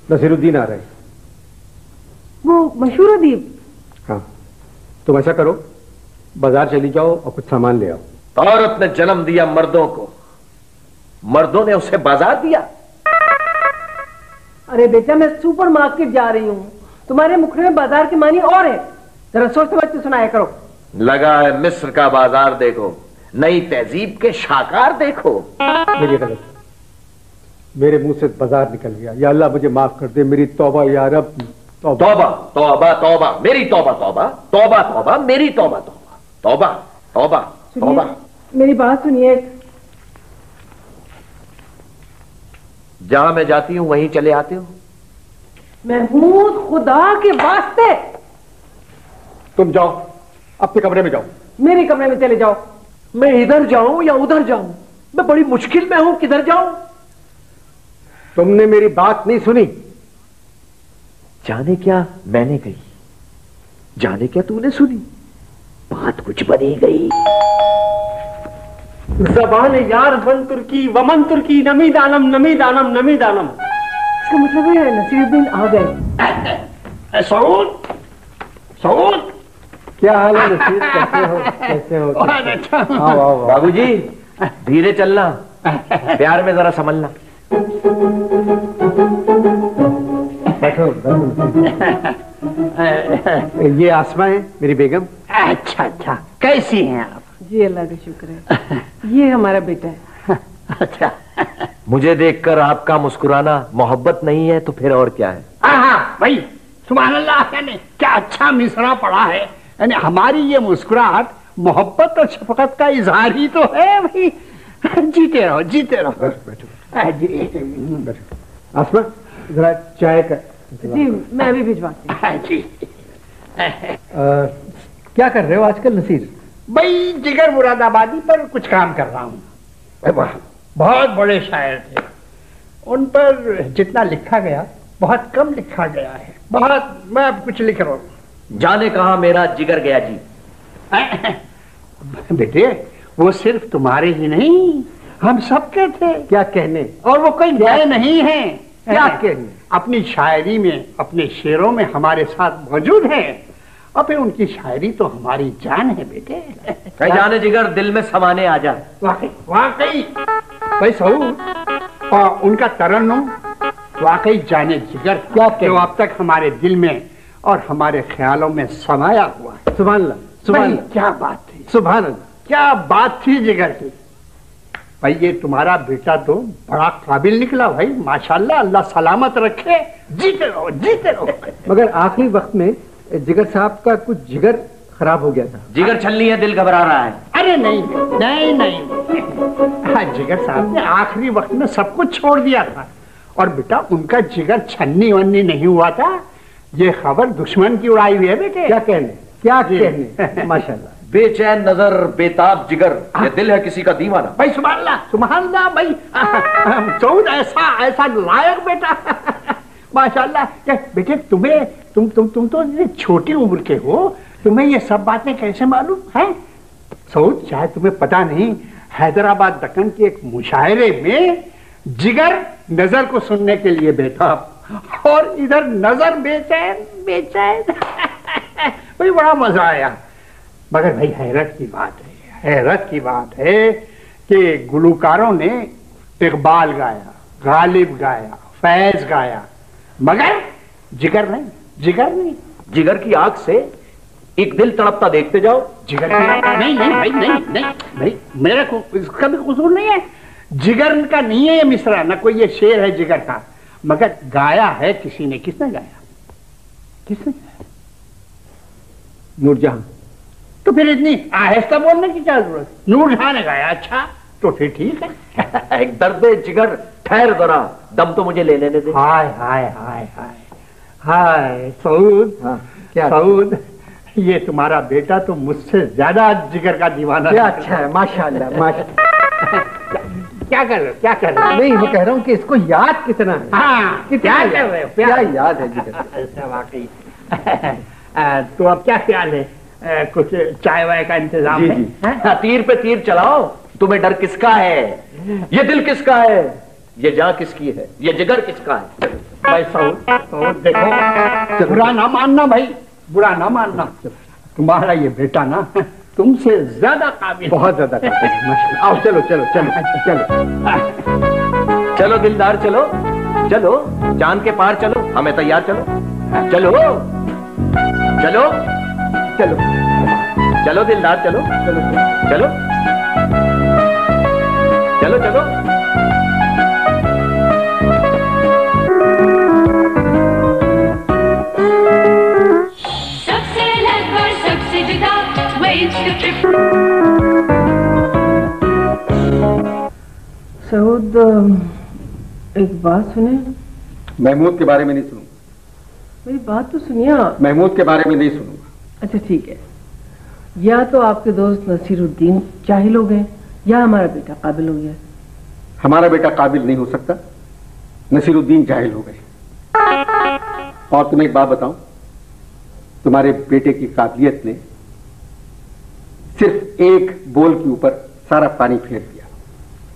नसीरुद्दीन आ रहे हैं। वो मशहूर अदीब। हाँ, तुम ऐसा करो, बाजार चली जाओ और कुछ सामान ले आओ। औरत ने जन्म दिया मर्दों को, मर्दों ने उसे बाजार दिया। अरे बेटा, मैं सुपर मार्केट जा रही हूँ, तुम्हारे मुखड़े में बाजार की मानी और है। जरा सोच समझ के सुनाया करो। लगा है मिस्र का बाजार देखो, नई तहजीब के शाकार देखो। मेरी गलत, मेरे मुंह से बाजार निकल गया। या अल्लाह मुझे माफ कर दे, मेरी तौबा या रब। तौबा तौबा तौबा, मेरी तौबा तौबा, तौबा तौबा, मेरी तौबा तौबा, तौबा। तौबा तौबा। मेरी बात सुनिए। जहां मैं जाती हूं वहीं चले आते हो। महमूद, खुदा के वास्ते तुम जाओ, अपने कमरे में जाओ। मेरे कमरे में चले जाओ। मैं इधर जाऊं या उधर जाऊं? मैं बड़ी मुश्किल में हूं, किधर जाऊं? तुमने मेरी बात नहीं सुनी। जाने क्या मैंने कही, जाने क्या तूने सुनी, बात कुछ बनी गई। जबान यार बन तुर्की वमन तुर्की नमी दानम नमी दानम नमी दानम। इसका मतलब है नसीरुद्दीन आ गए। सऊद, सऊद, क्या हाल है नसीर? कैसे हो? कैसे हो? बहुत अच्छा। आओ आओ आओ। बाबूजी धीरे चलना, प्यार में जरा संभलना। बैठो बैठो। ये आसमा है मेरी बेगम। अच्छा अच्छा, कैसी हैं आप? जी अल्लाह का शुक्र है। ये हमारा बेटा है। अच्छा, मुझे देखकर आपका मुस्कुराना मोहब्बत नहीं है तो फिर और क्या है? हाँ भाई, सुभान अल्लाह, यानी क्या अच्छा मिसरा पड़ा है। यानी हमारी ये मुस्कुराहट मोहब्बत और शफकत का इजहार ही तो है भाई। जीते रहो, जीते रहो। आसमा जरा चाय का जी मैं अभी भिजवाती हूँ। जी, क्या कर रहे हो आजकल नसीर? भाई जिगर मुरादाबादी पर कुछ काम कर रहा हूँ। बहुत बड़े शायर थे, उन पर जितना लिखा गया बहुत कम लिखा गया है। बहुत, मैं अब कुछ लिख रहा हूँ। जाने कहा मेरा जिगर गया जी। बेटे वो सिर्फ तुम्हारे ही नहीं, हम सबके थे। क्या कहने? और वो कोई नए नहीं है। क्या कहने? अपनी शायरी में, अपने शेरों में हमारे साथ मौजूद है। अबे उनकी शायरी तो हमारी जान है बेटे। कहीं जाने जिगर दिल में समाने आ जा। वाकई वाकई भाई सऊद, और उनका तरन्नुम वाकई जाने जिगर क्या जो अब तक हमारे दिल में और हमारे ख्यालों में समाया हुआ है। सुभान अल्लाह, सुभान भाई, अल्लाह, क्या बात थी, सुभान अल्लाह। क्या बात थी जिगर की। भाई ये तुम्हारा बेटा तो बड़ा काबिल निकला भाई, माशाल्लाह, अल्लाह सलामत रखे। जीते रहो, जीते रहो। मगर आखिरी वक्त में जिगर साहब का कुछ जिगर खराब हो गया था। जिगर छलनी है, दिल घबरा रहा है। अरे नहीं नहीं नहीं, हाँ, जिगर साहब ने आखिरी वक्त में सब कुछ छोड़ दिया था। और बेटा उनका जिगर छन्नी वन्नी नहीं हुआ था, ये खबर दुश्मन की उड़ाई हुई है बेटे। क्या कहने, क्या कहने। माशाल्लाह। बेचैन नजर बेताब जिगर, ये दिल है किसी का दीवाना। भाई सुभान अल्लाह भाई। सऊद ऐसा ऐसा लायक बेटा। माशाल्लाह। क्या बेटे तुम्हें तुम तो इतनी छोटी उम्र के हो, तुम्हें ये सब बातें कैसे मालूम है? सऊद शायद तुम्हें पता नहीं, हैदराबाद दक्कन के एक मुशायरे में जिगर नजर को सुनने के लिए बैठा और इधर नजर बेचैन बेचैन। भाई बड़ा मजा आया। मगर भाई हैरत की बात है, हैरत की बात है कि गुलकारों ने इकबाल गाया, गालिब गाया, फैज गाया, मगर जिगर नहीं, जिगर नहीं। जिगर की आग से एक दिल तड़पता देखते जाओ। जिगर नहीं नहीं भाई, नहीं नहीं भाई, मेरा इसका भी कसूर नहीं है। जिगर का नहीं है ये मिसरा, ना कोई ये शेर है जिगर का, मगर गाया है किसी ने। किसने गाया? किसने गाया? नूरजहां। तो फिर इतनी आहिस्ता बोलने की क्या जरूरत? नूरजहां ने गाया। अच्छा तो फिर ठीक है। एक दर्द जिगर, ठहर जरा, दम तो मुझे ले लेने दे। हाय हाय हाय हाय हाय सऊद। हाँ, क्या सऊद, ये तुम्हारा बेटा तो मुझसे ज्यादा जिगर का दीवाना। क्या अच्छा है, माशाल्लाह माशाल्लाह। क्या कर रहे हो, क्या कर रहे हो? नहीं, मैं कह रहा हूँ कि इसको याद कितना है। हाँ, कितना क्या कर रहे हो? क्या याद है जिगर? ऐसा वाकई। तो अब क्या ख्याल है, कुछ चाय वाय का इंतजाम जी, है? जी। हैं? तीर पे तीर चलाओ। तुम्हें डर किसका है? ये दिल किसका है? ये जान किसकी है? ये जिगर किसका है? भाई सऊद देखो, बुरा ना मानना भाई, बुरा ना मानना। तुम्हारा ये बेटा ना तुमसे ज्यादा काबिल, बहुत ज्यादा करते हैं, माशाल्लाह। आओ चलो चलो चलो चलो चलो दिलदार, चलो चलो, चांद के पार चलो, हमें तैयार चलो। चलो चलो चलो चलो दिलदार, चलो चलो चलो चलो चलो। सबसे अलग और सबसे जुदा, Waves the trip। एक बात सुने। महमूद के बारे में नहीं सुनूंगा। मेरी बात तो सुनिए आप। महमूद के बारे में नहीं सुनूंगा। अच्छा ठीक है, या तो आपके दोस्त नसीरुद्दीन जाहिल हो गए या हमारा बेटा काबिल हो गया। हमारा बेटा काबिल नहीं हो सकता, नसीरुद्दीन जाहिल हो गए। और तुम्हें एक बात बताऊं, तुम्हारे बेटे की काबिलियत ने सिर्फ एक बोल के ऊपर सारा पानी फेर दिया।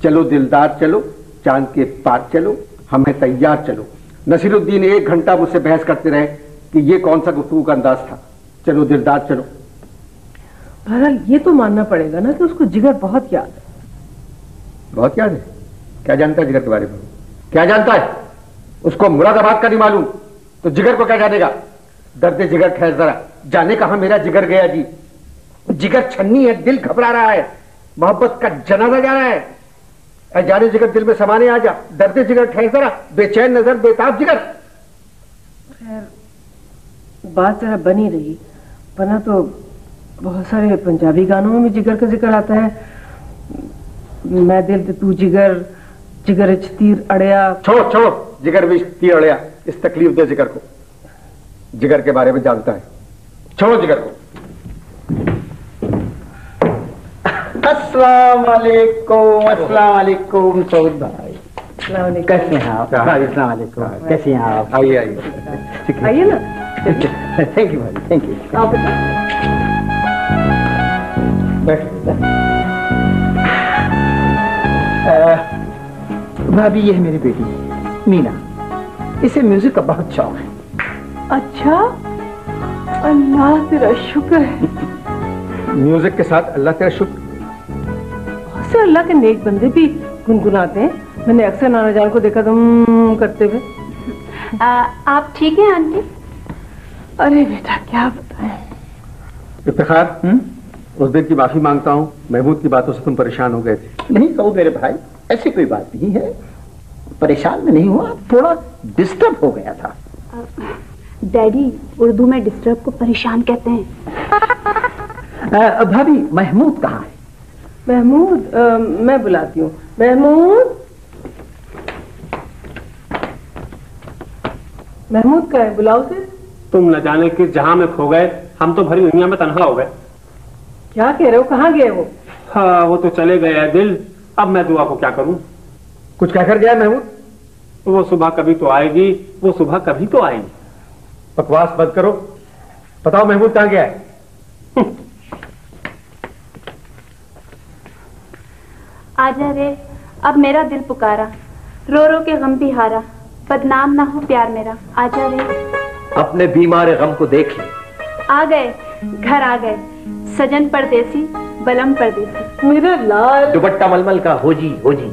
चलो दिलदार चलो, चांद के पार चलो, हमें तैयार चलो। नसीरुद्दीन 1 घंटा मुझसे बहस करते रहे कि ये कौन सा गुफ्तगू का अंदाज था। चलो दिलदार चलो। बहरहाल ये तो मानना पड़ेगा ना कि उसको जिगर बहुत याद है। बहुत याद है? क्या जानता है जिगर के बारे में? क्या जानता है? उसको मुरादाबाद का नहीं मालूम तो जिगर को क्या जानेगा? दर्द जिगर खैर जरा जाने कहां मेरा जिगर गया जी। जिगर छन्नी है, दिल घबरा रहा है, मोहब्बत का जनाजा जा रहा है। जाने जिगर दिल में समाने आ जा, दर्द जिगर ठहर जरा, बेचैन नजर बेताब जिगर। खैर बात जरा बनी रही, वरना तो बहुत सारे पंजाबी गानों में भी जिगर का जिक्र आता है। मैं दिल ते तू जिगर, जिगर च तीर अड़िया। छोड़ो छोड़ो, जिगर भी तीर अड़िया, इस तकलीफ दे जिगर को। जिगर के बारे में जानता है, छोड़ो जिगर को। अस्सलाम वालेकुम। अस्सलाम वालेकुम सऊद भाई, कैसे हैं आप? अस्सलाम वालेकुम, कैसे हैं आप? आइए आइए आइए ना। थैंक यू भाई, थैंक यू। आप भाभी ये है मेरी बेटी मीना, इसे म्यूजिक का बहुत शौक है। अच्छा, अल्लाह तेरा शुक्र है। म्यूजिक के साथ अल्लाह तेरा शुक्र। बहुत से अल्लाह के नेक बंदे भी गुनगुनाते हैं। मैंने अक्सर नाना जान को देखा तुम करते हुए। आप ठीक हैं आंटी? अरे बेटा क्या बताएं। इफ्तिखार, उस दिन की माफी मांगता हूँ, महमूद की बातों से तुम परेशान हो गए थे। नहीं सऊद मेरे भाई, ऐसी कोई बात नहीं है, परेशान में नहीं हुआ, थोड़ा डिस्टर्ब हो गया था। डैडी, उर्दू में डिस्टर्ब को परेशान कहते हैं। भाभी महमूद कहाँ है? महमूद, मैं बुलाती हूँ। महमूद, महमूद का है, बुलाओ से। तुम न जाने किस जहां में खो गए, हम तो भरी दुनिया में तन्हा हो गए। क्या कह रहे हो, कहाँ गए वो? हाँ वो तो चले गए हैं दिल, अब मैं दुआ को क्या करूं? कुछ कहकर गया महमूद? वो सुबह कभी तो आएगी, वो सुबह कभी तो आएगी। बकवास बंद करो, बताओ महमूद कहाँ गया है? आजा रे, अब मेरा दिल पुकारा, रो रो के गम भी हारा, बदनाम ना हो प्यार मेरा, आजा रे। अपने बीमार गम को देख ले। आ गए, घर आ गए, सजन परदेसी, बलम परदेसी। मेरा लाल दुपट्टा मलमल का हो जी हो जी।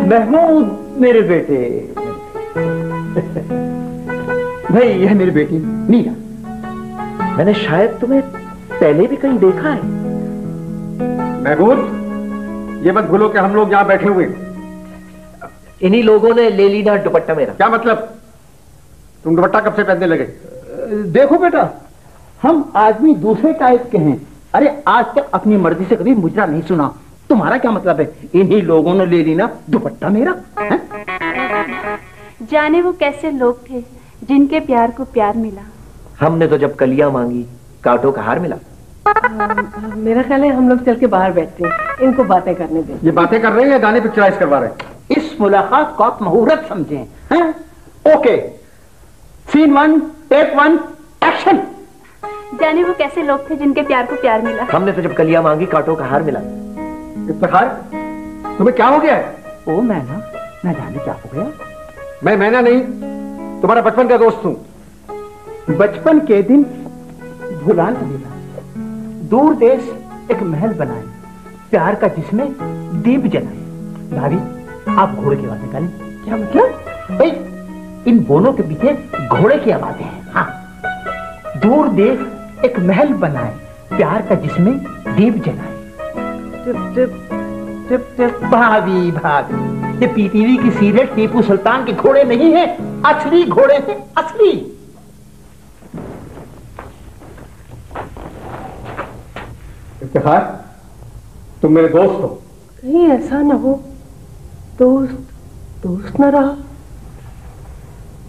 महमूद मेरे बेटे। भाई यह मेरी बेटी मीना। मैंने शायद तुम्हें पहले भी कहीं देखा है। महमूद, ये मत भूलो कि हम लोग यहाँ बैठे हुए। इन्हीं लोगों ने ले ली ना दुपट्टा मेरा। क्या मतलब? तुम दुपट्टा कब से पहनने लगे? देखो बेटा, हम आदमी दूसरे टाइप के हैं। अरे आज तक अपनी मर्जी से कभी मुजरा नहीं सुना। तुम्हारा क्या मतलब है? इन्हीं लोगों ने ले ली ना दुपट्टा मेरा। जाने वो कैसे लोग थे जिनके प्यार को प्यार मिला। हमने तो जब कलियां मांगी कांटों का हार मिला। मेरा ख्याल है हम लोग चल के बाहर बैठते हैं, इनको बातें करने दें। ये बातें कर रहे हैं या गाने पिक्चराइज करवा रहे हैं? इस मुलाकात को आप मुहूर्त समझें। हैं? Okay, scene 1, take 1, action. जाने वो कैसे लोग थे जिनके प्यार को प्यार मिला। हमने तो जब कलियां मांगी कांटों का हार मिला। इफ्तिखार, तुम्हें क्या हो गया है? ओ मैना, ना जाने क्या हो गया। मैं मैना नहीं, तुम्हारा बचपन का दोस्त हूं। बचपन के दिन भुला नहीं था। दूर देश एक महल बनाए, प्यार का जिसमें दीप जलाए। भाभी आप घोड़े की आवाज निकालें। क्या मतलब? भाई इन बोलों के पीछे घोड़े की आवाजें हैं। हाँ, दूर देश एक महल बनाए, प्यार का जिसमें दीप जलाए। Tip tip tip tip. भाभी भाभी, ये पीटीवी की सीरियल टीपू सुल्तान के घोड़े नहीं है, असली घोड़े हैं, असली। इफ्तिखार, तुम मेरे दोस्त हो। कहीं ऐसा ना हो दोस्त दोस्त न रहा।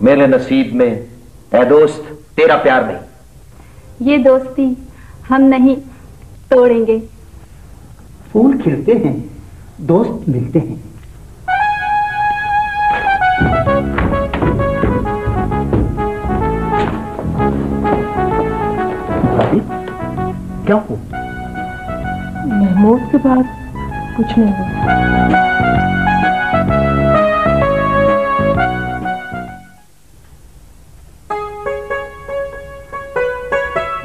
मेरे नसीब में है दोस्त, तेरा प्यार नहीं। ये दोस्ती हम नहीं तोड़ेंगे। फूल खिलते हैं, दोस्त मिलते हैं। भाभी क्या हो? महमूद के बाद कुछ नहीं हुआ।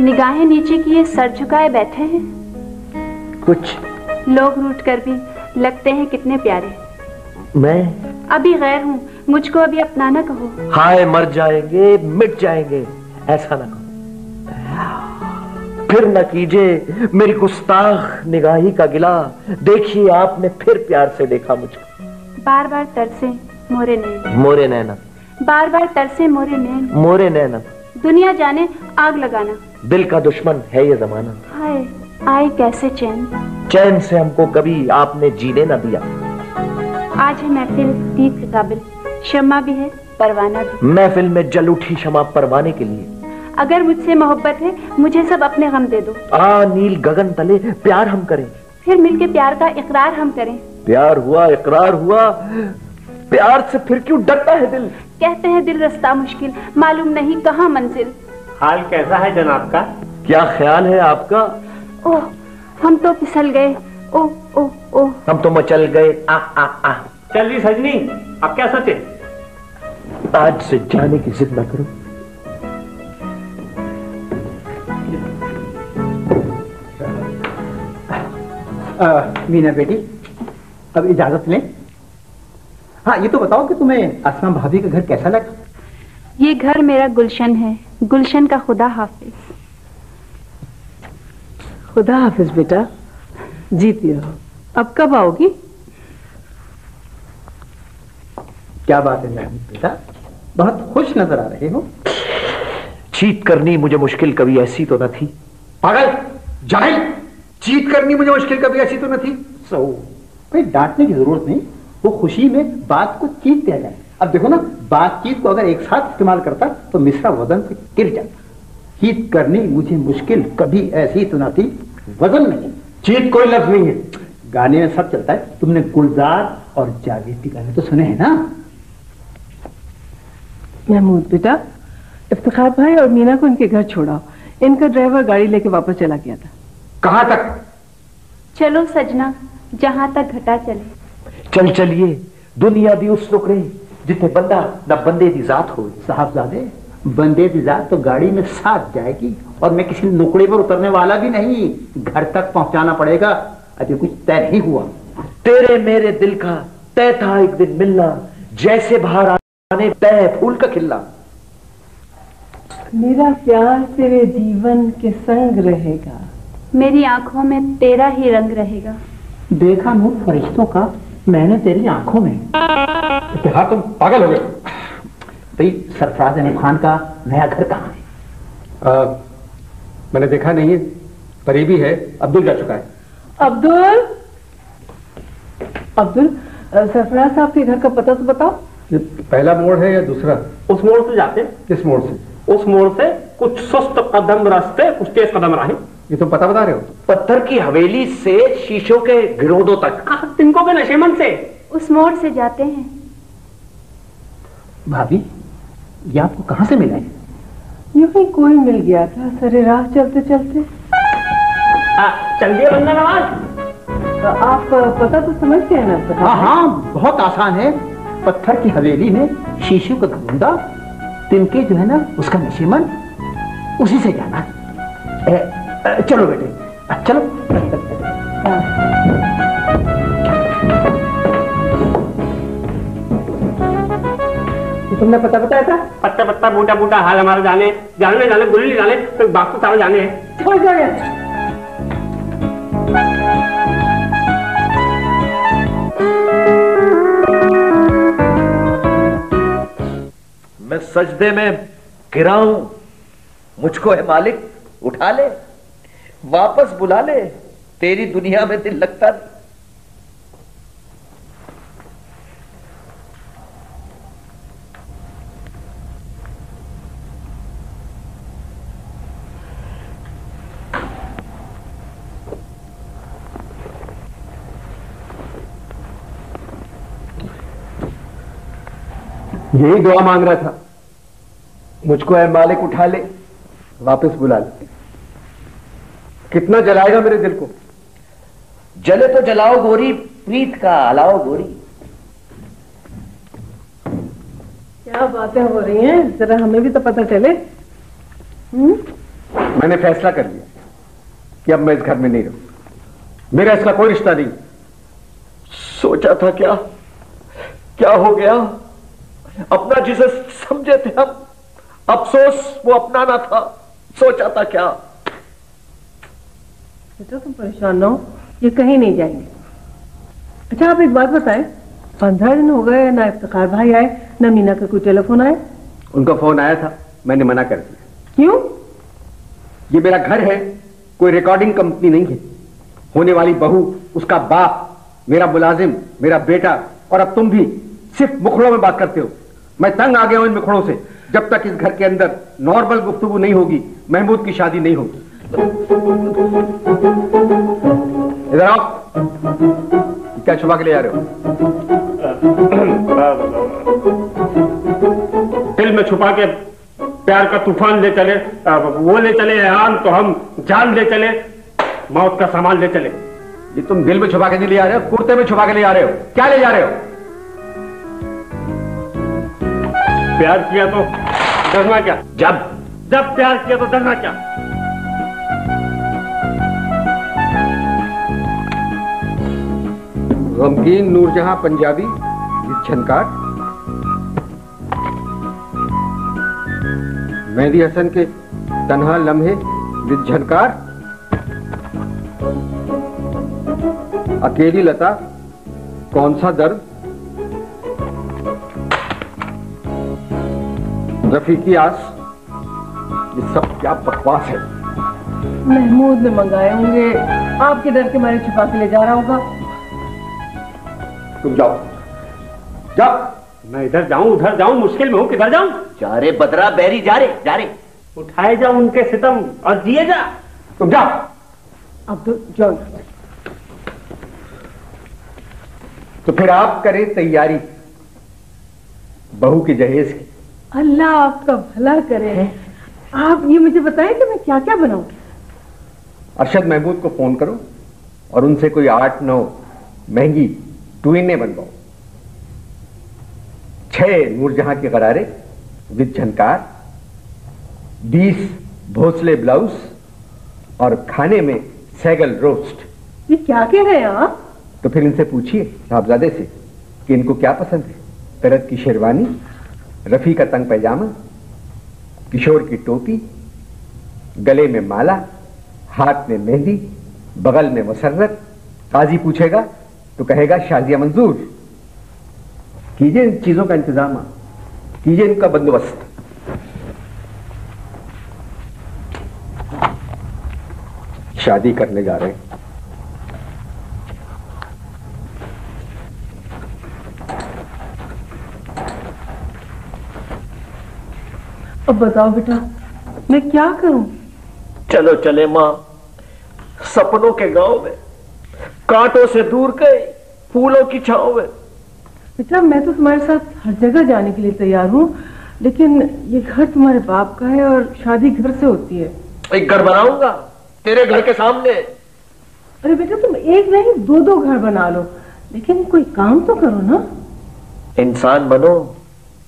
निगाहें नीचे किए सर झुकाए बैठे हैं। कुछ लोग रूठ कर भी लगते हैं कितने प्यारे। मैं अभी गैर हूँ, मुझको अभी अपना ना कहो। हाय मर जाएंगे मिट जाएंगे ऐसा ना कहो। फिर न कीजिए मेरी गुस्ताख निगाही का गिला, देखिए आपने फिर प्यार से देखा मुझको। बार बार तरसे मोरे नैन, मोरे नैना, बार बार तरसे मोरे नैन, मोरे नैना। दुनिया जाने आग लगाना, दिल का दुश्मन है ये जमाना। हाय आए कैसे चैन, चैन से हमको कभी आपने जीने न दिया। आज है महफिल दीद के काबिल, शम्मा भी है परवाना भी। महफिल में जल उठी शमा परवाने के लिए। अगर मुझसे मोहब्बत है मुझे सब अपने गम दे दो। नील गगन तले प्यार हम करें, फिर मिलके प्यार का इकरार हम करें। प्यार हुआ इकरार हुआ, प्यार से फिर क्यों डरता है दिल। कहते हैं दिल रास्ता मुश्किल, मालूम नहीं कहाँ मंजिल। हाल कैसा है जनाब का? क्या ख्याल है आपका? ओह हम तो फिसल गए, ओह ओह ओह हम तो मचल गए। आ आ आ चल रही सजनी, अब क्या सोचे? आज से जाने की जिद न करो। मीना बेटी अब इजाजत लें। हाँ ये तो बताओ कि तुम्हें अस्मा भाभी का घर कैसा लगा? ये घर मेरा गुलशन है, गुलशन का खुदा हाफिज। खुदा हाफिज बेटा, जीती रहो। अब कब आओगी? क्या बात है महमूद बेटा, बहुत खुश नजर आ रहे हो। चीत करनी मुझे मुश्किल कभी ऐसी तो न थी। पागल जाहिल, चीत करनी मुझे मुश्किल कभी ऐसी तो न थी। सो कोई डांटने की जरूरत नहीं, वो खुशी में बात को चीत दिया जाए। अब देखो ना, बातचीत को अगर एक साथ इस्तेमाल करता तो मिसरा वजन से गिर जाता। चीत करनी मुझे मुश्किल कभी ऐसी तो न थी, वजन नहीं। चीत कोई लफ्ज नहीं है। गाने में सब चलता है। तुमने गुलजार और जावेदी गाने तो सुने हैं ना? महमूद बेटा, इफ्तिखार भाई और मीना को इनके घर छोड़ाओ। इनका ड्राइवर गाड़ी लेके वापस चला गया था। कहां तक? चलो सजना, जहां तक घटा चले। चल चलिए, दुनिया दी उस नुकरे जिथे बंदा न बंदे दी जात हो। साहबजादे, बंदे की जात तो गाड़ी में साथ जाएगी, और मैं किसी नुकड़े पर उतरने वाला भी नहीं। घर तक पहुंचाना पड़ेगा, अभी कुछ तय नहीं हुआ। तेरे मेरे दिल का तय था एक दिन मिलना, जैसे बाहर आने तय फूल का खिलना। मेरा प्यार तेरे जीवन के संग रहेगा, मेरी आंखों में तेरा ही रंग रहेगा। देखा नूर फरिश्तों का मैंने तेरी आंखों में। इत्तेहार, तुम पागल हो गए। भाई सरफराज अहमद खान का नया घर कहाँ है? मैंने देखा नहीं है, करीबी है, अब्दुल जा चुका है। अब्दुल, अब्दुल सरफराज साहब के घर का पता तो बताओ। ये पहला मोड़ है या दूसरा? उस मोड़ से जाते, किस मोड़ से? उस मोड़ से कुछ सुस्त कदम रास्ते, कुछ तेज कदम राहें। ये तुम पता बता रहे हो? पत्थर की हवेली से शीशों के गिरोदों तक। तिनको के नशेमन से उस मोड़ से जाते हैं। भाभी ये आपको कहाँ से मिला है? यूं ही कोई मिल गया था सरे राह चलते चलते। चल दिया बंदा नवाज। आप पता तो समझते हैं ना? हाँ हाँ बहुत आसान है। पत्थर की हवेली में शीशे का घुंडा, तिनके जो है ना उसका नशीमन, उसी से जाना। चलो बेटे चलो। तुमने पता बताया था? पत्ता पत्ता बूटा बूटा हाल हमारा जाने जाने जाने गुल्ली जाने, तो बाकी सारा जाने है। हो जाएगा। मैं सजदे में गिरा हूं, मुझको है मालिक उठा ले, वापस बुला ले, तेरी दुनिया में दिल लगता नहीं। यही दुआ मांग रहा था, मुझको ऐ मालिक उठा ले, वापस बुला ले। कितना जलाएगा मेरे दिल को? जले तो जलाओ गोरी, प्रीत का अलाओ गोरी। क्या बातें हो रही हैं, जरा हमें भी तो पता चले। मैंने फैसला कर लिया कि अब मैं इस घर में नहीं रहूं, मेरा इसका कोई रिश्ता नहीं। सोचा था क्या, क्या हो गया? अपना जिसे समझे थे हम, अफसोस वो अपना ना था। सोचा था क्या? बेटा तुम परेशान ना हो, ये कहीं नहीं जाएंगे। अच्छा आप एक बात बताएं, 15 दिन हो गए ना इफ्तिखार भाई आए ना मीना का कोई टेलीफोन आया? उनका फोन आया था, मैंने मना कर दिया। क्यों? ये मेरा घर है, कोई रिकॉर्डिंग कंपनी नहीं है। होने वाली बहू, उसका बाप, मेरा मुलाजिम, मेरा बेटा, और अब तुम भी सिर्फ मुखड़ों में बात करते हो। मैं तंग आ गया हूं इन मुखड़ों से। जब तक इस घर के अंदर नॉर्मल गुफ्तगू नहीं होगी, महमूद की शादी नहीं होगी। इधर आओ, क्या छुपा के ले आ रहे हो? दिल में छुपा के प्यार का तूफान ले चले, वो ले चले आम तो हम जान ले चले, मौत का सामान ले चले। ये तुम दिल में छुपा के नहीं ले आ रहे हो, कुर्ते में छुपा के ले आ रहे हो। क्या ले जा रहे हो? प्यार किया तो डरना क्या? जब प्यार किया तो डरना क्या? गमगीन नूरजहां पंजाबी झनकार, मेहदी हसन के तन्हा लम्हे विद झनकार, अकेली लता कौन सा दर्द, रफीकी आस, ये सब क्या बकवास है? महमूद ने मंगाए होंगे, आपके डर के मारे छुपा के ले जा रहा होगा। तुम जाओ, जाओ। मैं इधर जाऊं उधर जाऊं, मुश्किल में हूं, किधर जाऊं? जा रे बदरा बैरी, जा रे। उठाए जा उनके सितम और जिए जा। तुम जाओ। अब तो जाओ। तो फिर आप करें तैयारी बहू के जहेज की। अल्लाह आपका भला करे। आप ये मुझे बताएं कि मैं क्या क्या बनाऊं? अरशद महमूद को फोन करो और उनसे कोई 8-9 महंगी ट्विनें बनवाओ। 6 नूरजहां के गरारे विद झनकार, 20 भोसले ब्लाउज और खाने में सैगल रोस्ट। ये क्या कह रहे हैं आप? तो फिर इनसे पूछिए साहबजादे से कि इनको क्या पसंद है। तरत की शेरवानी, रफी का तंग पैजामा, किशोर की टोपी, गले में माला, हाथ में मेहंदी, बगल में मसर्रत। काजी पूछेगा तो कहेगा शादिया मंजूर। कीजिए इन चीजों का इंतजाम, कीजिए इनका बंदोबस्त। शादी करने जा रहे हैं। अब बताओ बेटा, मैं क्या करूं? चलो चले माँ, सपनों के गांव में, कांटों से दूर गए फूलों की छांव में। बेटा मैं तो तुम्हारे साथ हर जगह जाने के लिए तैयार हूँ, लेकिन ये घर तुम्हारे बाप का है और शादी घर से होती है। एक घर बनाऊंगा तेरे घर के सामने। अरे बेटा तुम एक नहीं 2-2 घर बना लो, लेकिन कोई काम तो करो ना। इंसान बनो,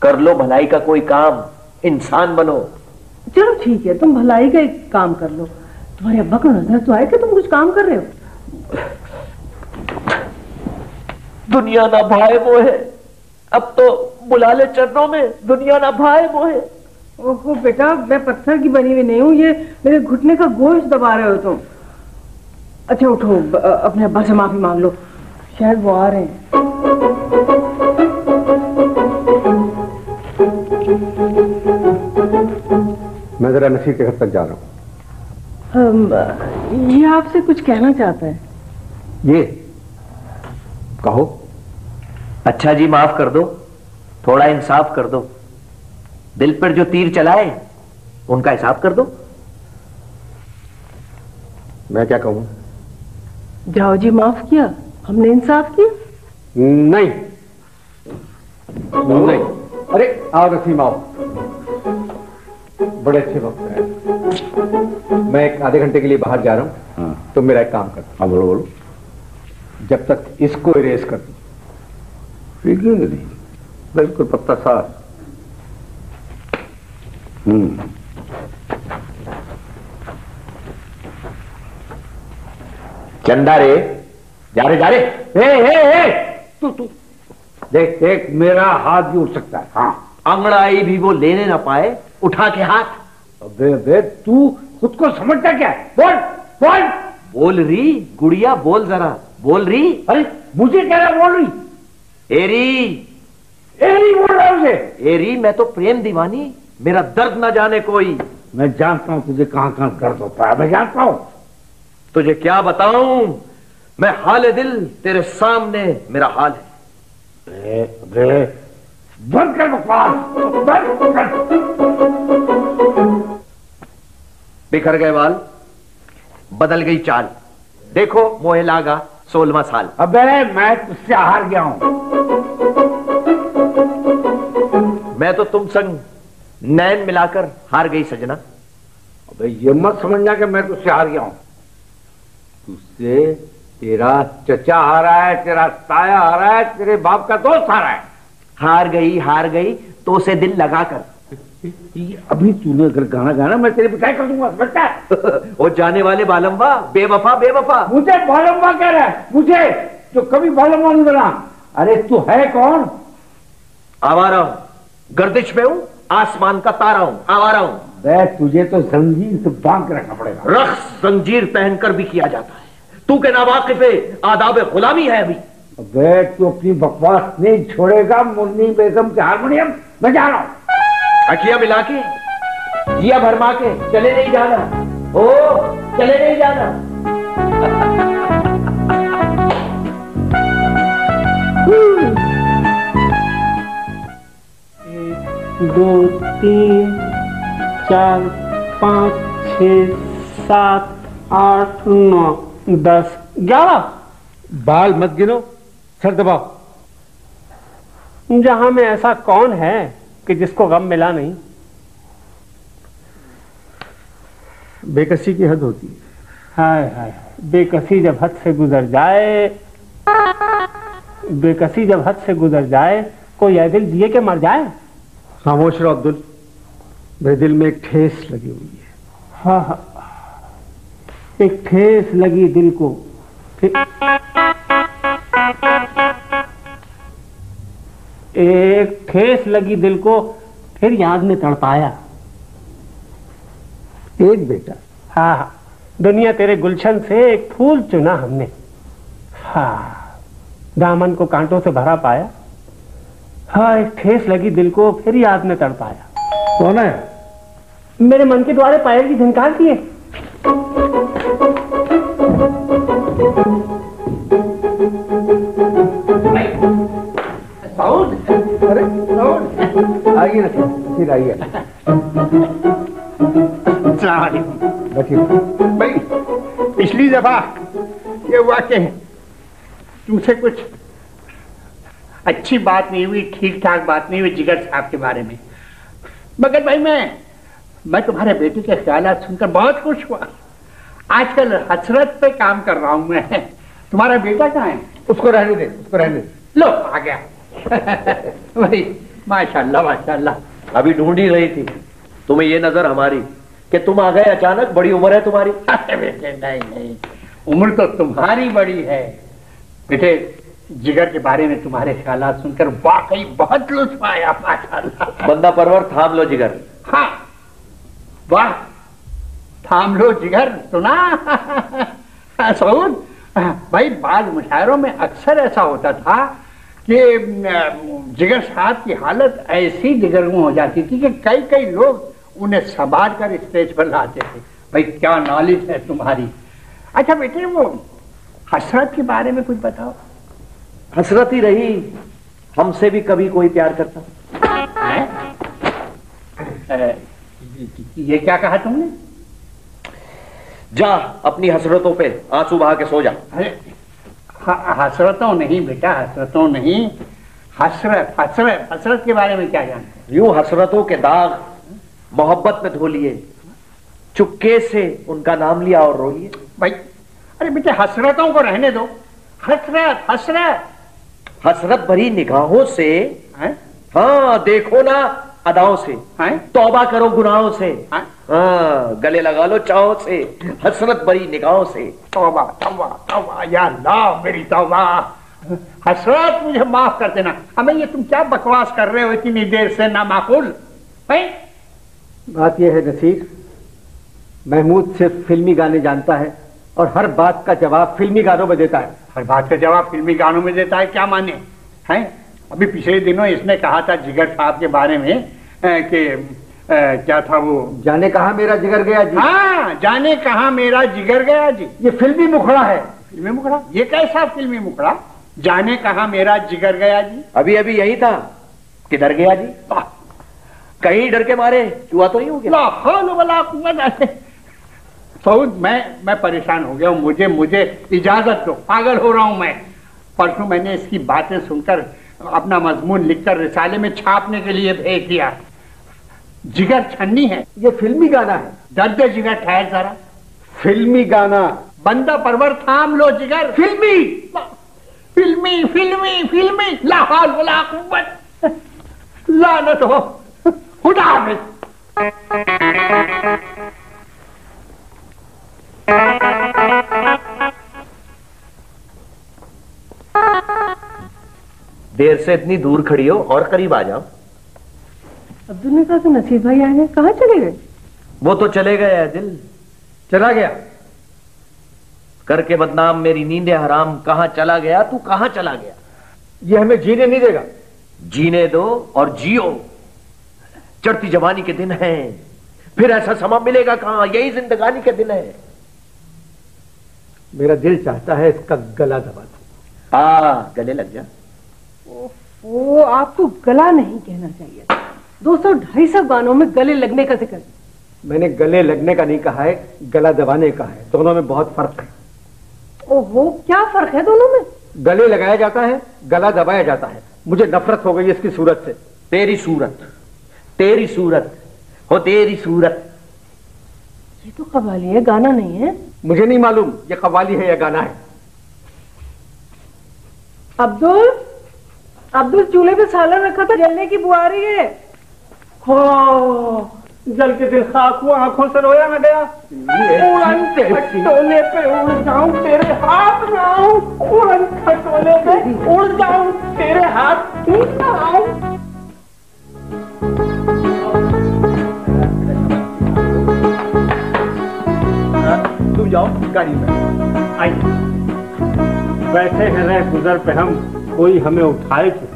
कर लो भलाई का कोई काम, इंसान बनो। चलो ठीक है, तुम भलाई का एक काम कर लो। तुम्हारे अब्बा को नजर तो आए कि तुम कुछ काम कर रहे हो। दुनिया ना भाए वो है, अब तो बुला ले चरणों में, दुनिया ना भाए वो है। ओहो बेटा, मैं पत्थर की बनी हुई नहीं हूँ, ये मेरे घुटने का गोश्त दबा रहे हो तुम। अच्छा उठो, अपने अब्बा से माफी मांग लो, शायद वो आ रहे हैं। मैं जरा नसीर के घर तक जा रहा हूं। ये आपसे कुछ कहना चाहता है। ये कहो। अच्छा जी माफ कर दो, थोड़ा इंसाफ कर दो। दिल पर जो तीर चलाए उनका हिसाब कर दो। मैं क्या कहूं? जाओ जी, माफ किया, हमने इंसाफ किया। नहीं नहीं, अरे आओ नसीम आओ, बड़े अच्छे वक्त है। मैं एक आधे घंटे के लिए बाहर जा रहा हूँ। हाँ। तुम मेरा एक काम कर। हाँ बोलो बोलो। जब तक इसको इरेज कर दो। ठीक है नहीं, बिल्कुल पत्ता साफ। चंदा रे, जा रे जा रे। तू देख देख, मेरा हाथ भी उठ सकता है। हाँ, अंगड़ाई भी वो लेने ना पाए, उठा के हाथ। अबे अबे, तू खुद को समझता क्या है? बोल बोल। बोल रही गुड़िया, बोल जरा, बोल रही। अरे मुझे क्या बोल रही? एरी एरी बोल रहा उसे। एरी, मैं तो प्रेम दीवानी, मेरा दर्द ना जाने कोई। मैं जानता हूं तुझे कहां कहां दर्द होता है, मैं जानता हूं। तुझे क्या बताऊं, मैं हाल दिल तेरे सामने मेरा हाल है। बंद कर बकवास, बंद कर। बिखर गए बाल, बदल गई चाल, देखो मोहे लागा 16वां साल। अबे मैं तुझसे हार गया हूं। मैं तो तुम संग नैन मिलाकर हार गई सजना। अबे ये मत समझना कि मैं तुझसे हार गया हूं। तुझसे तेरा चचा हारा है, तेरा ताया हारा है, तेरे बाप का दोस्त हारा है। हार गई तो उसे दिल लगाकर। अभी तूने अगर गाना गाना, मैं तेरी पिटाई कर दूंगा, समझता है? वो जाने वाले बालम्बा, बेवफा बेवफा। मुझे बालम्बा कह रहा है, मुझे जो कभी बालम्बा नहीं बना। अरे तू है कौन? आवारा हूं, गर्दिश में हूं, आसमान का तारा हूं, आवारा हूं। वे तुझे तो जंजीर से बांध के रखना पड़ेगा। रक्स जंजीर पहनकर भी किया जाता है। तू के नावाकिफे आदाब गुलामी है अभी। वे तू अपनी बकवास नहीं छोड़ेगा। मुन्नी बेगम के हारमोनियम मैं जा रहा हूं। अखियां मिला के, जिया भरमा के, चले नहीं जाना, ओ चले नहीं जाना। 1 2 3 4 5 6 7 8 9 10 11। बाल मत गिनो, सर दबाओ। जहां में ऐसा कौन है कि जिसको गम मिला नहीं? बेकसी की हद होती है। हाय हाय, बेकसी जब हद से गुजर जाए, बेकसी जब हद से गुजर जाए, कोई ऐ दिल जिए के मर जाए। खामोश रहो अब्दुल, मेरे दिल में एक ठेस लगी हुई है। हाँ हाँ, एक ठेस लगी दिल को। एक ठेस लगी दिल को, फिर याद में तड़पाया। एक बेटा। हाँ हाँ, दुनिया तेरे गुलशन से एक फूल चुना हमने। हाँ, दामन को कांटों से भरा पाया। हाँ, एक ठेस लगी दिल को, फिर याद में तड़पाया। कौन है? मेरे मन के द्वारे पायल की झनकार की है। अरे आइए ना, फिर आइए। भाई पिछली दफा ये हुआ कि तुमसे कुछ अच्छी बात नहीं हुई, ठीक ठाक बात नहीं हुई जिगर साहब के बारे में। मगर भाई मैं तुम्हारे बेटे के ख्यालात सुनकर बहुत खुश हुआ। आजकल हसरत पे काम कर रहा हूं मैं। तुम्हारा बेटा कहाँ है? उसको रहने दे, उसको रहने दे। लो आ गया। भाई माशाल्लाह माशाल्लाह। अभी ढूंढ ही रही थी तुम्हें ये नजर हमारी कि तुम आ गए अचानक। बड़ी उम्र है तुम्हारी। अरे बेटे नहीं, उम्र तो तुम्हारी बड़ी है बेटे। जिगर के बारे में तुम्हारे ख्यालात सुनकर वाकई बहुत लुत्फ आया, माशाल्लाह। बंदा परवर, थाम लो जिगर। हाँ वाह, थाम लो जिगर। सुना सऊद भाई, बाल मुशायरों में अक्सर ऐसा होता था कि जिगर साहब की हालत ऐसी जिगरगू हो जाती थी कि कई लोग उन्हें संभाल कर स्टेज पर लाते थे। भाई क्या नॉलेज है तुम्हारी। अच्छा बेटे, वो हसरत के बारे में कुछ बताओ। हसरत ही रही, हमसे भी कभी कोई प्यार करता। ये क्या कहा तुमने? जा अपनी हसरतों पे आंसू बहा के सो जा। अरे हसरतों नहीं बेटा, हसरतों नहीं। हसरत हसरत हसरत के बारे में क्या जानते हैं? यूं हसरतों के दाग मोहब्बत में धो लिए, चुपके से उनका नाम लिया और रोइए। भाई अरे बेटे हसरतों को रहने दो। हसरत हसरत हसरत भरी निगाहों से है? हाँ देखो ना अदाओं से, हैं? तौबा करो गुनाहों से, हैं? हाँ गले लगा लो चाहों से, हसरत भरी निगाहों से। तौबा तौबा तौबा या अल्लाह मेरी तौबा। हसरत मुझे माफ कर देना। हमें ये तुम क्या बकवास कर रहे हो इतनी देर से, ना माकूल है? बात यह है नसीर, महमूद सिर्फ फिल्मी गाने जानता है और हर बात का जवाब फिल्मी गानों में देता है। हर बात का जवाब फिल्मी गानों में देता है, क्या माने हैं? अभी पिछले दिनों इसने कहा था जिगर साहब के बारे में कि क्या था वो, जाने कहा मेरा जिगर गया जी। हाँ जाने कहा मेरा जिगर गया जी। ये फिल्मी मुखड़ा है। फिल्मी मुखड़ा? ये कैसा फिल्मी मुखड़ा? जाने कहा मेरा जिगर गया जी। अभी अभी यही था, किधर गया जी? कहीं डर के मारे चुहा तो नहीं हो गया? सऊद मैं परेशान हो गया हूँ, मुझे इजाजत दो, पागल हो रहा हूँ मैं। परसों मैंने इसकी बातें सुनकर अपना मजमून लिखकर रिसाले में छापने के लिए भेज दिया। जिगर छन्नी है। ये फिल्मी गाना है। दर्द जिगर ठहर जरा। फिल्मी गाना। बंदा परवर थाम लो जिगर। फिल्मी फिल्मी फिल्मी फिल्मी ला हौल वला कुव्वत, लानत हो खुदा में। देर से इतनी दूर खड़ी हो और करीब आ जाओ। अब्दुल ने कहा कि नसीब भाई आए हैं, कहाँ चले गए? वो तो चले गए है दिल, चला गया करके बदनाम मेरी नींदे हराम। कहां चला गया तू, कहां चला गया? ये हमें जीने नहीं देगा। जीने दो और जियो, चढ़ती जवानी के दिन हैं, फिर ऐसा समा मिलेगा कहां, यही जिंदगानी के दिन है। मेरा दिल चाहता है इसका गला दबा दो। गले लग जा। वो आपको गला नहीं कहना चाहिए। 200-250 गानों में गले लगने का जिक्र। मैंने गले लगने का नहीं कहा है, गला दबाने का है। दोनों में बहुत फर्क है। ओहो, क्या फर्क है दोनों में? गले लगाया जाता है, गला दबाया जाता है। मुझे नफरत हो गई इसकी सूरत से। तेरी सूरत, तेरी सूरत हो, तेरी सूरत। ये तो कव्वाली है, गाना नहीं है। मुझे नहीं मालूम ये कव्वाली है या गाना है। अब्दुल चूल्हे पे सालन रखा था, जलने की बुआ रही है। जल के दिल खाक हुआ, आंखों से रोया न गया। उड़न खटोले पे उड़ जाऊं तेरे हाथ में आऊं, उड़न खटोले पे उड़ जाऊं तेरे हाथ में आऊं। तुम जाओ गाड़ी में। आइए बैठे हैं रह गुजर पे हम, कोई हमें उठाए क्यों?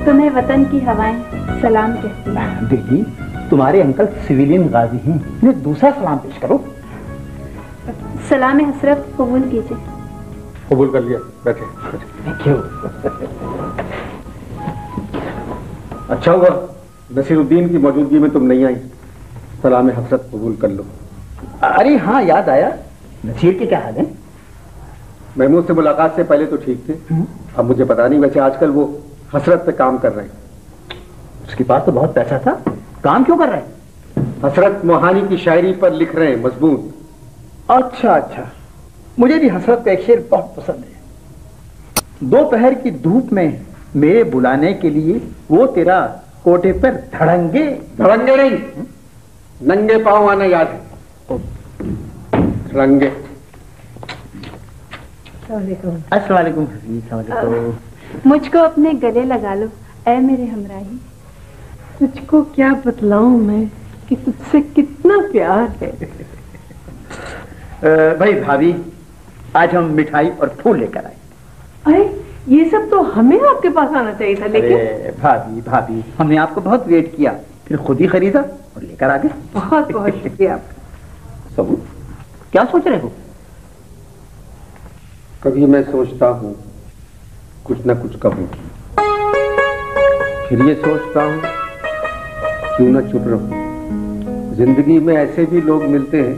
तुम्हें वतन की हवाएं सलाम कहती हैं। दीदी तुम्हारे अंकल सिविलियन गाजी हैं, उन्हें दूसरा सलाम पेश करो। सलाम हसरत कबूल कीजिए। कबूल कर लिया, बैठे। क्यों? अच्छा हुआ नसीरुद्दीन की मौजूदगी में तुम नहीं आई। सलाम हसरत कबूल कर लो। अरे हाँ याद आया, नसीर के क्या हाल है? महमूद से मुलाकात से पहले तो ठीक थे, अब मुझे पता नहीं। वैसे आजकल वो हसरत पे काम कर रहे हैं। उसके पास तो बहुत पैसा था, काम क्यों कर रहे हैं? हसरत मोहानी की शायरी पर लिख रहे हैं मजबूत। अच्छा, मुझे भी हसरत का एक शेर बहुत पसंद है। दोपहर की धूप में मेरे बुलाने के लिए वो तेरा कोटे पर धड़ंगे नहीं, नंगे पांव आना याद है। रंगे। अस्सलाम वालेकुम। मुझको अपने गले लगा लो ऐ मेरे हमराही। तुझको क्या बतलाऊं मैं कि तुझसे कितना प्यार है। भाई भाभी, आज हम मिठाई और फूल लेकर आए। अरे ये सब तो हमें आपके पास आना चाहिए था, लेकिन भाभी हमने आपको बहुत वेट किया, फिर खुद ही खरीदा और लेकर आ गए। बहुत बहुत शुक्रिया आपका। सबू, क्या सोच रहे हो? कभी मैं सोचता हूँ कुछ न कुछ कहूँ, फिर ये सोचता हूँ क्यों न चुप रहूं। जिंदगी में ऐसे भी लोग मिलते हैं,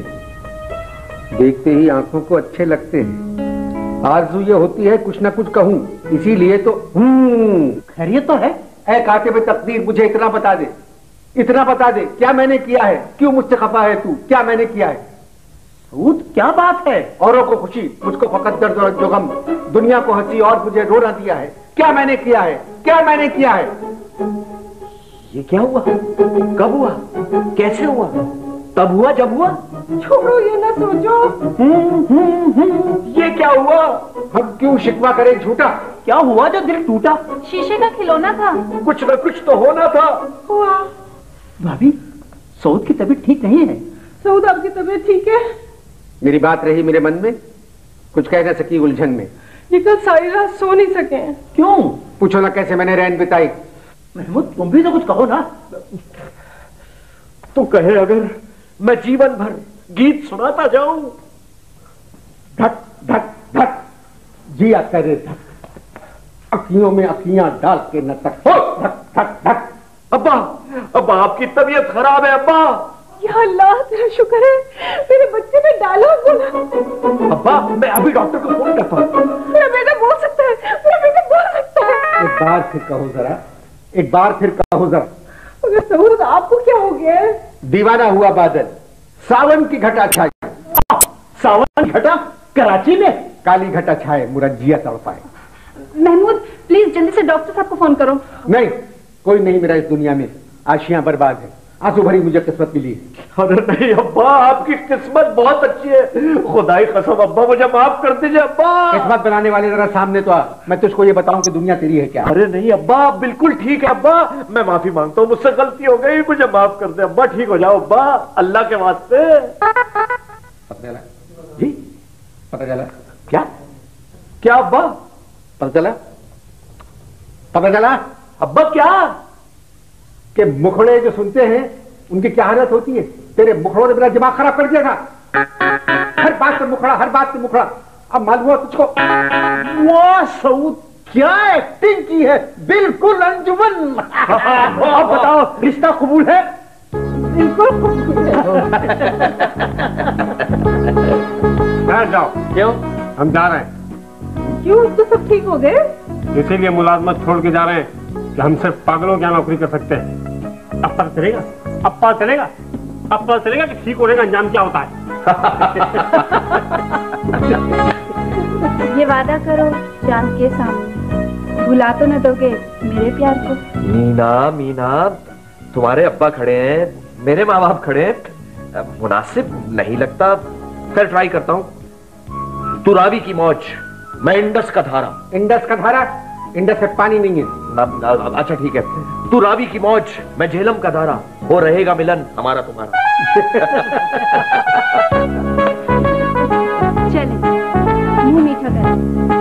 देखते ही आंखों को अच्छे लगते हैं। आरज़ू ये होती है कुछ ना कुछ कहूं, इसीलिए तो खैरियत तो है। ऐ कातिब तकदीर, मुझे इतना बता दे, इतना बता दे, क्या मैंने किया है? क्यों मुझसे खफा है तू? क्या मैंने किया है? सऊद क्या बात है? औरों को खुशी, मुझको फकत दर्द और जो गम, दुनिया को हंसी और मुझे रोना दिया है। क्या मैंने किया है? क्या मैंने किया है? ये क्या हुआ? कब हुआ? कैसे हुआ? तब हुआ जब हुआ? छोड़ो, ये ना सोचो। ये क्या हुआ? हम क्यों शिकवा करें झूठा? क्या हुआ जो दिल टूटा? शीशे का खिलौना था। कुछ न कुछ तो होना था। हुआ। भाभी, सऊद की तबीयत ठीक नहीं है। सऊद, आपकी तबीयत ठीक है? मेरी बात रही मेरे मन में, कुछ कह न सकी उलझन में। ये कल सारी रात सो नहीं सके। क्यों? पूछो ना कैसे मैंने रैन बिताई। महमूद, तुम भी तो कुछ कहो ना। तू कहे अगर मैं जीवन भर गीत सुनाता जाऊं। धक धक धक जिया करे धक, अखियों में अखियां डाल के न तक हो धक धक धक। अब्बा, अब्बा आपकी तबीयत खराब है अब्बा। या अल्लाह, तेरा शुक्र है मेरे बच्चे में डायलॉग बोला। अब्बा, मैं अभी डॉक्टर को फोन करता हूँ। मेरा बेटा बोल सकता है, मेरा बेटा बोल सकता है। एक बार फिर कहो जरा, एक बार फिर कहो जरा। मगर सऊद, आपको क्या हो गया है? दीवाना हुआ बादल, सावन की घटा छाई। सावन की घटा कराची में? काली घटा छाए, मुरज्जिया तड़पाए। महमूद, प्लीज जल्दी से डॉक्टर साहब को फोन करो। नहीं, कोई नहीं मेरा इस दुनिया में। आशियां बर्बाद है, आंसू भरी मुझे किस्मत मिली है। अरे नहीं अब्बा, आपकी किस्मत बहुत अच्छी है। खुदाई कसम अब्बा, मुझे माफ कर दीजिए अब्बा। किस्मत बनाने वाले जरा सामने तो आ, मैं तुझको ये बताऊं कि दुनिया तेरी है क्या। अरे नहीं अब्बा, आप बिल्कुल ठीक है अब्बा। मैं माफी मांगता हूँ, मुझसे गलती हो गई, मुझे माफ कर दे अब्बा। ठीक हो जाओ अब्बा, अल्लाह के वास्ते। पता चला जी? पता चला? क्या क्या अब्बा? पता चला? पता चला अब्बा क्या? कि मुखड़े जो सुनते हैं उनकी क्या हालत होती है। तेरे मुखड़ों ने मेरा दिमाग खराब कर दिया था। हर बात पे मुखड़ा, हर बात पे मुखड़ा। अब मालूम हुआ तुझको? वाह सऊद, क्या एक्टिंग की है, बिल्कुल अंजुमन। अब बताओ, रिश्ता कबूल है? बिल्कुल कबूल है। बैठ जाओ। क्यों? हम जा रहे हैं। क्यों, तो सब ठीक हो गए? इसीलिए मुलाजमत छोड़ के जा रहे हैं कि हम सिर्फ पागलों की नौकरी कर सकते हैं। अब पता चलेगा, अब पता चलेगा, अब पता चलेगा कि ठीक होने का अंजाम क्या होता है। ये वादा करो चांद के सामने, भुला तो न दोगे मेरे प्यार को। मीना, मीना, तुम्हारे अब्बा खड़े हैं, मेरे माँ बाप खड़े हैं, मुनासिब नहीं लगता। फिर ट्राई करता हूँ। तू रावी की मौज, मैं इंडस का धारा। इंडस का धारा? इंडस में पानी नहीं है। अच्छा ठीक है, तू रावी की मौज, मैं झेलम का धारा। हो रहेगा मिलन हमारा तुम्हारा। चले, मुंह मीठा करें।